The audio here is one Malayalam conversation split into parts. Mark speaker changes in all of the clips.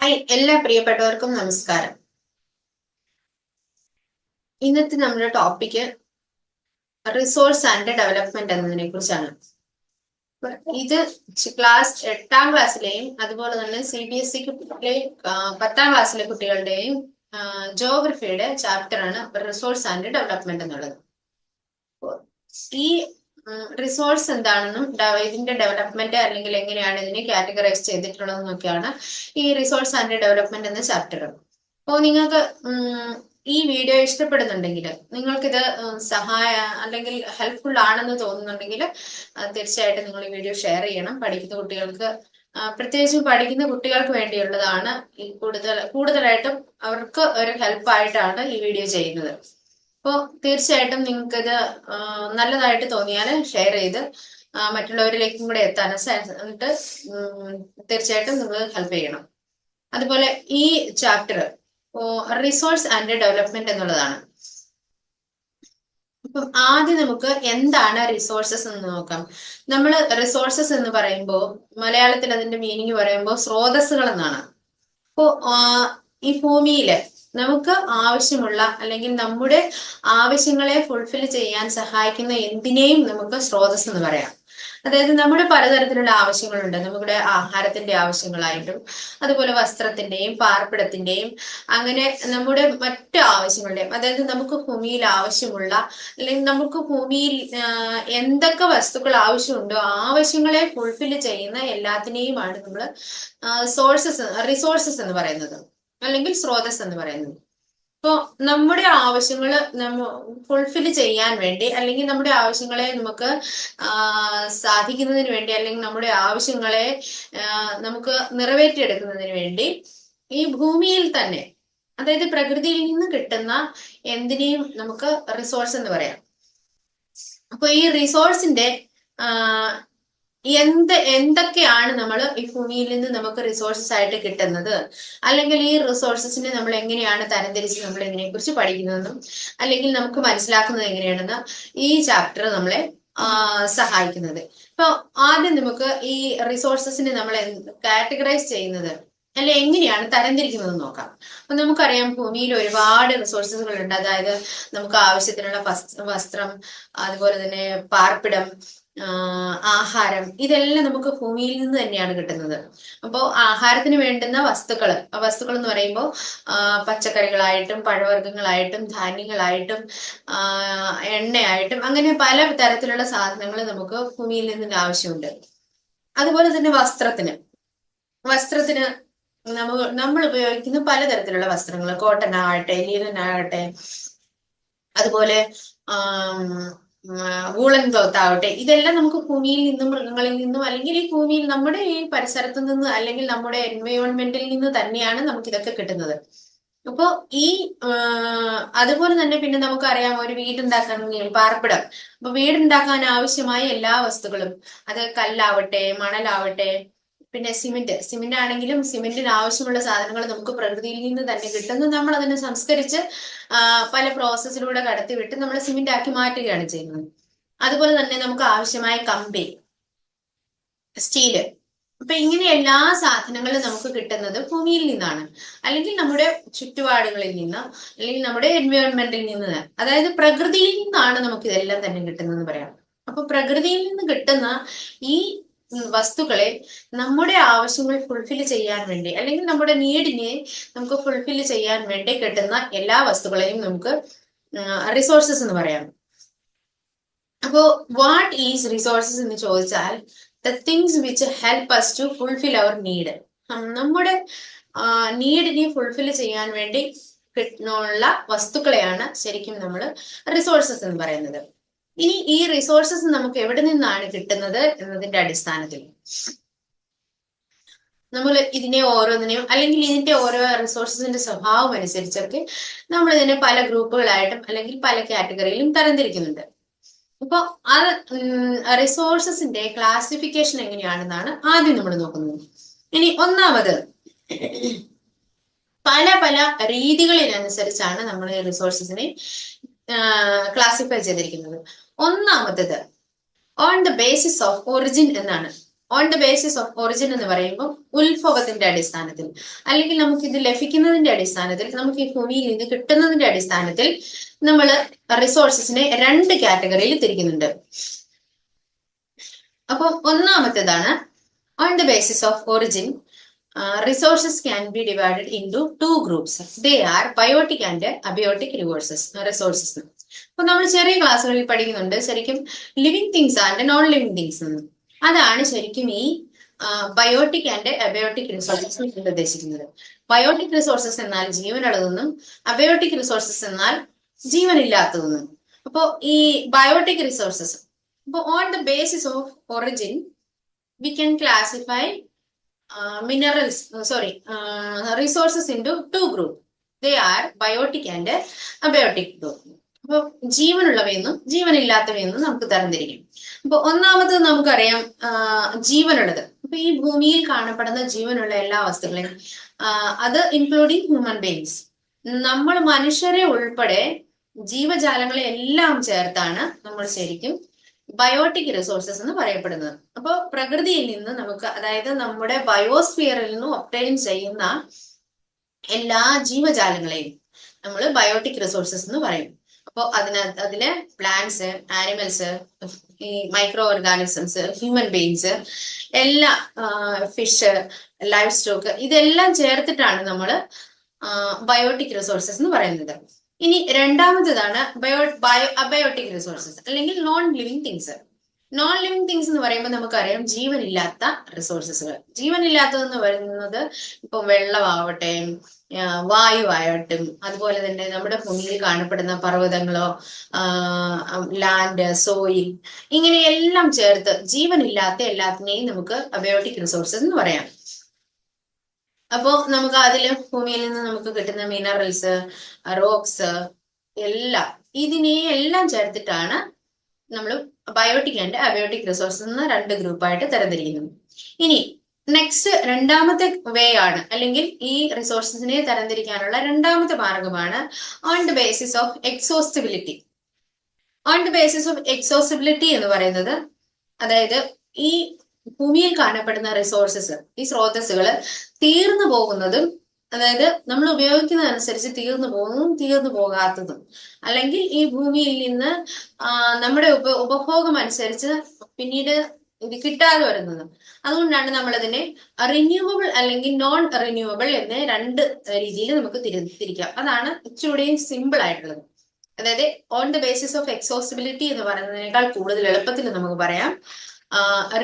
Speaker 1: എല്ലാ പ്രിയപ്പെട്ടവർക്കും നമസ്കാരം. ഇന്നത്തെ നമ്മുടെ ടോപ്പിക്ക് റിസോഴ്സ് ആൻഡ് ഡെവലപ്മെന്റ് എന്നതിനെ കുറിച്ചാണ്. ഇത് ക്ലാസ് 8ാം ക്ലാസ്സിലെയും അതുപോലെ തന്നെ CBSE 10ാം ക്ലാസ്സിലെ കുട്ടികളുടെയും ജോഗ്രഫിയുടെ ചാപ്റ്ററാണ് റിസോഴ്സ് ആൻഡ് ഡെവലപ്മെന്റ് എന്നുള്ളത്. ഈ റിസോഴ്സ് എന്താണെന്നും ഇതിന്റെ ഡെവലപ്മെന്റ് അല്ലെങ്കിൽ എങ്ങനെയാണ് ഇതിനെ കാറ്റഗറൈസ് ചെയ്തിട്ടുള്ളതെന്നൊക്കെയാണ് ഈ റിസോഴ്സ് ആൻഡ് ഡെവലപ്മെന്റ് എന്ന ചാപ്റ്റർ. അപ്പോൾ നിങ്ങൾക്ക് ഈ വീഡിയോ ഇഷ്ടപ്പെടുന്നുണ്ടെങ്കിൽ, നിങ്ങൾക്കിത് അല്ലെങ്കിൽ ഹെൽപ്ഫുൾ ആണെന്ന് തോന്നുന്നുണ്ടെങ്കിൽ തീർച്ചയായിട്ടും നിങ്ങൾ ഈ വീഡിയോ ഷെയർ ചെയ്യണം. പഠിക്കുന്ന കുട്ടികൾക്ക്, പ്രത്യേകിച്ചും പഠിക്കുന്ന കുട്ടികൾക്ക് വേണ്ടിയുള്ളതാണ്. ഈ കൂടുതലായിട്ടും അവർക്ക് ഒരു ഹെൽപ്പായിട്ടാണ് ഈ വീഡിയോ ചെയ്യുന്നത്. അപ്പോൾ തീർച്ചയായിട്ടും നിങ്ങൾക്കിത് നല്ലതായിട്ട് തോന്നിയാൽ ഷെയർ ചെയ്ത് മറ്റുള്ളവരിലേക്കും കൂടെ എന്നിട്ട് തീർച്ചയായിട്ടും നിങ്ങൾ ഹെൽപ്പ് ചെയ്യണം. അതുപോലെ ഈ ചാപ്റ്റർ റിസോഴ്സ് ആൻഡ് ഡെവലപ്മെന്റ് എന്നുള്ളതാണ്. അപ്പം ആദ്യം നമുക്ക് എന്താണ് റിസോഴ്സസ് എന്ന് നോക്കാം. നമ്മൾ റിസോഴ്സസ് എന്ന് പറയുമ്പോൾ മലയാളത്തിൽ അതിന്റെ മീനിങ് പറയുമ്പോൾ സ്രോതസ്സുകൾ എന്നാണ്. അപ്പോ ഈ ഭൂമിയില് നമുക്ക് ആവശ്യമുള്ള അല്ലെങ്കിൽ നമ്മുടെ ആവശ്യങ്ങളെ ഫുൾഫിൽ ചെയ്യാൻ സഹായിക്കുന്ന എന്തിനേയും നമുക്ക് സ്രോതസ് എന്ന് പറയാം. അതായത് നമ്മുടെ പലതരത്തിലുള്ള ആവശ്യങ്ങളുണ്ട്. നമ്മുടെ ആഹാരത്തിന്റെ ആവശ്യങ്ങളായിട്ടും അതുപോലെ വസ്ത്രത്തിന്റെയും പാർപ്പിടത്തിന്റെയും അങ്ങനെ നമ്മുടെ മറ്റു ആവശ്യങ്ങളുടെയും, അതായത് നമുക്ക് ഭൂമിയിൽ ആവശ്യമുള്ള അല്ലെങ്കിൽ നമുക്ക് ഭൂമിയിൽ എന്തൊക്കെ വസ്തുക്കൾ ആവശ്യമുണ്ടോ ആവശ്യങ്ങളെ ഫുൾഫിൽ ചെയ്യുന്ന എല്ലാത്തിനെയുമാണ് നമ്മൾ റിസോഴ്സസ് എന്ന് പറയുന്നത്, അല്ലെങ്കിൽ സ്രോതസ് എന്ന് പറയുന്നത്. അപ്പോൾ നമ്മുടെ ആവശ്യങ്ങൾ ഫുൾഫിൽ ചെയ്യാൻ വേണ്ടി, അല്ലെങ്കിൽ നമ്മുടെ ആവശ്യങ്ങളെ നമുക്ക് സാധിക്കുന്നതിന് വേണ്ടി, അല്ലെങ്കിൽ നമ്മുടെ ആവശ്യങ്ങളെ നമുക്ക് നിറവേറ്റിയെടുക്കുന്നതിന് വേണ്ടി ഈ ഭൂമിയിൽ തന്നെ, അതായത് പ്രകൃതിയിൽ നിന്ന് കിട്ടുന്ന എന്തിനേയും നമുക്ക് റിസോഴ്സ് എന്ന് പറയാം. അപ്പൊ ഈ റിസോഴ്സിന്റെ എന്തൊക്കെയാണ് നമ്മൾ ഈ ഭൂമിയിൽ നിന്ന് നമുക്ക് റിസോഴ്സസ് ആയിട്ട് കിട്ടുന്നത്, അല്ലെങ്കിൽ ഈ റിസോഴ്സസിനെ നമ്മൾ എങ്ങനെയാണ് തരംതിരിച്ച് നമ്മൾ ഇതിനെ കുറിച്ച് പഠിക്കുന്നതെന്നും അല്ലെങ്കിൽ നമുക്ക് മനസ്സിലാക്കുന്നത് എങ്ങനെയാണെന്ന് ഈ ചാപ്റ്റർ നമ്മളെ സഹായിക്കുന്നത്. ഇപ്പൊ ആദ്യം നമുക്ക് ഈ റിസോഴ്സസിനെ നമ്മൾ കാറ്റഗറൈസ് ചെയ്യുന്നത് അല്ലെ എങ്ങനെയാണ് തരംതിരിക്കുന്നത് നോക്കാം. അപ്പൊ നമുക്കറിയാം ഭൂമിയിൽ ഒരുപാട് റിസോഴ്സസുകൾ ഉണ്ട്. അതായത് നമുക്ക് ആവശ്യത്തിനുള്ള വസ്ത്രം, അതുപോലെ തന്നെ പാർപ്പിടം, ആഹാരം, ഇതെല്ലാം നമുക്ക് ഭൂമിയിൽ നിന്ന് തന്നെയാണ് കിട്ടുന്നത്. അപ്പോൾ ആഹാരത്തിന് വേണ്ടുന്ന വസ്തുക്കൾ എന്ന് പറയുമ്പോൾ പച്ചക്കറികളായിട്ടും പഴവർഗ്ഗങ്ങളായിട്ടും ധാന്യങ്ങളായിട്ടും എണ്ണയായിട്ടും അങ്ങനെ പല തരത്തിലുള്ള സാധനങ്ങൾ നമുക്ക് ഭൂമിയിൽ നിന്ന് ആവശ്യമുണ്ട്. അതുപോലെ തന്നെ വസ്ത്രത്തിന് നമ്മൾ ഉപയോഗിക്കുന്ന പലതരത്തിലുള്ള വസ്ത്രങ്ങൾ, കോട്ടൺ ആകട്ടെ, ലീനൻ ആകട്ടെ, അതുപോലെ വൂളൻ ക്ലോത്ത് ആവട്ടെ, ഇതെല്ലാം നമുക്ക് ഭൂമിയിൽ നിന്നും മൃഗങ്ങളിൽ നിന്നും അല്ലെങ്കിൽ ഈ ഭൂമിയിൽ നമ്മുടെ ഈ പരിസരത്തു നിന്ന് അല്ലെങ്കിൽ നമ്മുടെ എൻവയോൺമെന്റിൽ നിന്ന് തന്നെയാണ് നമുക്ക് ഇതൊക്കെ കിട്ടുന്നത്. അപ്പോ ഈ അതുപോലെ തന്നെ പിന്നെ നമുക്കറിയാം ഒരു വീടുണ്ടാക്കണമെങ്കിൽ പാർപ്പിടം. അപ്പൊ വീടുണ്ടാക്കാൻ ആവശ്യമായ എല്ലാ വസ്തുക്കളും, അത് കല്ലാവട്ടെ മണലാവട്ടെ, പിന്നെ സിമെന്റ് ആണെങ്കിലും സിമെന്റിന് ആവശ്യമുള്ള സാധനങ്ങൾ നമുക്ക് പ്രകൃതിയിൽ നിന്ന് തന്നെ കിട്ടുന്നു. നമ്മൾ അതിനെ സംസ്കരിച്ച് പല പ്രോസസ്സിലൂടെ കടത്തിവിട്ട് നമ്മൾ സിമെന്റ് ആക്കി മാറ്റുകയാണ് ചെയ്യുന്നത്. അതുപോലെ തന്നെ നമുക്ക് ആവശ്യമായ കമ്പി, സ്റ്റീല്, അപ്പൊ ഇങ്ങനെ എല്ലാ സാധനങ്ങളും നമുക്ക് കിട്ടുന്നത് ഭൂമിയിൽ നിന്നാണ്, അല്ലെങ്കിൽ നമ്മുടെ ചുറ്റുപാടുകളിൽ നിന്ന്, അല്ലെങ്കിൽ നമ്മുടെ എൻവയോൺമെന്റിൽ നിന്ന്, അതായത് പ്രകൃതിയിൽ നിന്നാണ് നമുക്ക് ഇതെല്ലാം തന്നെ കിട്ടുന്നതെന്ന് പറയാം. അപ്പൊ പ്രകൃതിയിൽ നിന്ന് കിട്ടുന്ന ഈ വസ്തുക്കളെ നമ്മുടെ ആവശ്യങ്ങൾ ഫുൾഫിൽ ചെയ്യാൻ വേണ്ടി, അല്ലെങ്കിൽ നമ്മുടെ നീഡിനെ നമുക്ക് ഫുൾഫിൽ ചെയ്യാൻ വേണ്ടി കിട്ടുന്ന എല്ലാ വസ്തുക്കളെയും നമുക്ക് റിസോഴ്സസ് എന്ന് പറയാം. അപ്പോ വാട്ട് ഈസ് റിസോഴ്സസ് എന്ന് ചോദിച്ചാൽ the things which help us to fulfil our need. നമ്മുടെ നീഡിനെ ഫുൾഫിൽ ചെയ്യാൻ വേണ്ടി കിട്ടുന്ന വസ്തുക്കളെയാണ് ശരിക്കും നമ്മൾ റിസോഴ്സസ് എന്ന് പറയുന്നത്. ഇനി ഈ റിസോഴ്സസ് നമുക്ക് എവിടെ നിന്നാണ് കിട്ടുന്നത് എന്നതിന്റെ അടിസ്ഥാനത്തിൽ നമ്മൾ ഇതിനെ ഓരോന്നിനെയും, അല്ലെങ്കിൽ ഇതിന്റെ ഓരോ റിസോഴ്സസിന്റെ സ്വഭാവം അനുസരിച്ചൊക്കെ നമ്മൾ ഇതിനെ പല ഗ്രൂപ്പുകളായിട്ടും അല്ലെങ്കിൽ പല കാറ്റഗറിയിലും തരംതിരിക്കുന്നുണ്ട്. അപ്പൊ അത് റിസോഴ്സസിന്റെ ക്ലാസിഫിക്കേഷൻ എങ്ങനെയാണെന്നാണ് ആദ്യം നമ്മൾ നോക്കുന്നത്. ഇനി ഒന്നാമത്, പല പല രീതികളിനനുസരിച്ചാണ് നമ്മൾ റിസോഴ്സസിനെ ക്ലാസിഫൈ ചെയ്തിരിക്കുന്നത്. ഒന്നാമത്തേത് on the basis of origin എന്നാണ്. On the basis of origin എന്ന് പറയുമ്പോൾ ഉത്ഭവത്തിന്റെ അടിസ്ഥാനത്തിൽ, അല്ലെങ്കിൽ നമുക്ക് ഇത് ലഭിക്കുന്നതിന്റെ അടിസ്ഥാനത്തിൽ, നമുക്ക് ഈ ഭൂമിയിൽ നിന്ന് കിട്ടുന്നതിന്റെ അടിസ്ഥാനത്തിൽ നമ്മൾ റിസോഴ്സസിനെ 2 കാറ്റഗറിയിൽ തിരിക്കുന്നുണ്ട്. അപ്പോൾ ഒന്നാമത്തേതാണ് on the basis of origin resources can be divided into 2 groups. They are biotic and abiotic resources. അപ്പൊ നമ്മൾ ചെറിയ ക്ലാസ്സുകളിൽ പഠിക്കുന്നുണ്ട് ശരിക്കും living things and non living things എന്ന്. അതാണ് ശരിക്കും ഈ ബയോട്ടിക് ആൻഡ് അബയോട്ടിക് റിസോഴ്സസ് കൊണ്ട് ഉദ്ദേശിക്കുന്നത്. ബയോട്ടിക് റിസോഴ്സസ് എന്നാൽ ജീവനുള്ളതെന്നും അബയോട്ടിക് റിസോഴ്സസ് എന്നാൽ ജീവനില്ലാത്തതെന്നും. അപ്പോ ഈ ബയോട്ടിക് റിസോഴ്സസ്, അപ്പോൾ on the basis of origin we can classify resources into 2 groups. They are biotic and abiotic group. അപ്പോൾ ജീവനുള്ളവയെന്നും ജീവനില്ലാത്തവയെന്നും നമുക്ക് തരംതിരിക്കും. അപ്പൊ ഒന്നാമത് നമുക്കറിയാം ജീവനുള്ളത്. അപ്പൊ ഈ ഭൂമിയിൽ കാണപ്പെടുന്ന ജീവനുള്ള എല്ലാ വസ്തുക്കളെയും, അത് ഇൻക്ലൂഡിങ് ഹ്യൂമൻ ബീങ്സ്, നമ്മൾ മനുഷ്യരെ ഉൾപ്പെടെ ജീവജാലങ്ങളെ എല്ലാം ചേർത്താണ് നമ്മൾ ശരിക്കും ബയോട്ടിക് റിസോഴ്സസ് എന്ന് പറയപ്പെടുന്നത്. അപ്പോൾ പ്രകൃതിയിൽ നിന്ന് നമുക്ക്, അതായത് നമ്മുടെ ബയോസ്ഫിയറിൽ നിന്ന് ഒബ്റ്റെയിൻ ചെയ്യുന്ന എല്ലാ ജീവജാലങ്ങളെയും നമ്മൾ ബയോട്ടിക് റിസോഴ്സസ് എന്ന് പറയും. അപ്പോൾ അതില് പ്ലാന്റ്സ്, ആനിമൽസ്, ഈ മൈക്രോ ഓർഗാനിസംസ്, ഹ്യൂമൻ ബീങ്സ്, എല്ലാ ഫിഷ്, ലൈഫ് സ്റ്റോക്ക്, ഇതെല്ലാം ചേർത്തിട്ടാണ് നമ്മൾ ബയോട്ടിക് റിസോഴ്സസ് എന്ന് പറയുന്നത്. ഇനി രണ്ടാമത്തേതാണ് അബയോട്ടിക് റിസോഴ്സസ് അല്ലെങ്കിൽ non living things. Non living things എന്ന് പറയുമ്പോൾ നമുക്കറിയാം ജീവനില്ലാത്ത റിസോഴ്സസുകൾ. ജീവനില്ലാത്തതെന്ന് പറയുന്നത് ഇപ്പൊ വെള്ളമാവട്ടെ, വായുവായിട്ടും, അതുപോലെ തന്നെ നമ്മുടെ ഭൂമിയിൽ കാണപ്പെടുന്ന പർവ്വതങ്ങളോ, ലാൻഡ്, സോയിൽ, ഇങ്ങനെ എല്ലാം ചേർത്ത് ജീവനില്ലാത്ത എല്ലാത്തിനെയും നമുക്ക് അബയോട്ടിക് റിസോഴ്സസ് എന്ന് പറയാം. അപ്പോ നമുക്ക് അതില് ഭൂമിയിൽ നിന്ന് നമുക്ക് കിട്ടുന്ന മിനറൽസ്, റോക്സ്, എല്ലാം ഇതിനെയെല്ലാം ചേർത്തിട്ടാണ് നമ്മൾ ബയോട്ടിക് ആൻഡ് അബയോട്ടിക് റിസോഴ്സസ് എന്ന 2 ഗ്രൂപ്പായിട്ട് തരംതിരിക്കുന്നത്. ഇനി നെക്സ്റ്റ് രണ്ടാമത്തെ വേ ആണ്, അല്ലെങ്കിൽ ഈ റിസോഴ്സസിനെ തരംതിരിക്കാനുള്ള രണ്ടാമത്തെ മാർഗമാണ് on the basis of exhaustibility. On the basis of exhaustibility എന്ന് പറയുന്നത്, അതായത് ഈ ഭൂമിയിൽ കാണപ്പെടുന്ന റിസോഴ്സസ്, ഈ സ്രോതസ്സുകൾ തീർന്നു പോകുന്നതും, അതായത് നമ്മൾ ഉപയോഗിക്കുന്നതനുസരിച്ച് തീർന്നു പോകുന്നതും തീർന്നു പോകാത്തതും, അല്ലെങ്കിൽ ഈ ഭൂമിയിൽ നിന്ന് നമ്മുടെ ഉപഭോഗം അനുസരിച്ച് പിന്നീട് ഇത് കിട്ടാതെ വരുന്നതും. അതുകൊണ്ടാണ് നമ്മൾ അതിനെ റിന്യൂവബിൾ അല്ലെങ്കിൽ നോൺ റിന്യൂവബിൾ എന്ന് 2 രീതിയിൽ നമുക്ക് തിരിക്കാം. അതാണ് ഇച്ചിരൂടെയും സിമ്പിൾ ആയിട്ടുള്ളത്. അതായത് ഓൺ ദ ബേസിസ് ഓഫ് എക്സോസിബിലിറ്റി എന്ന് പറയുന്നതിനേക്കാൾ കൂടുതൽ എളുപ്പത്തിൽ നമുക്ക് പറയാം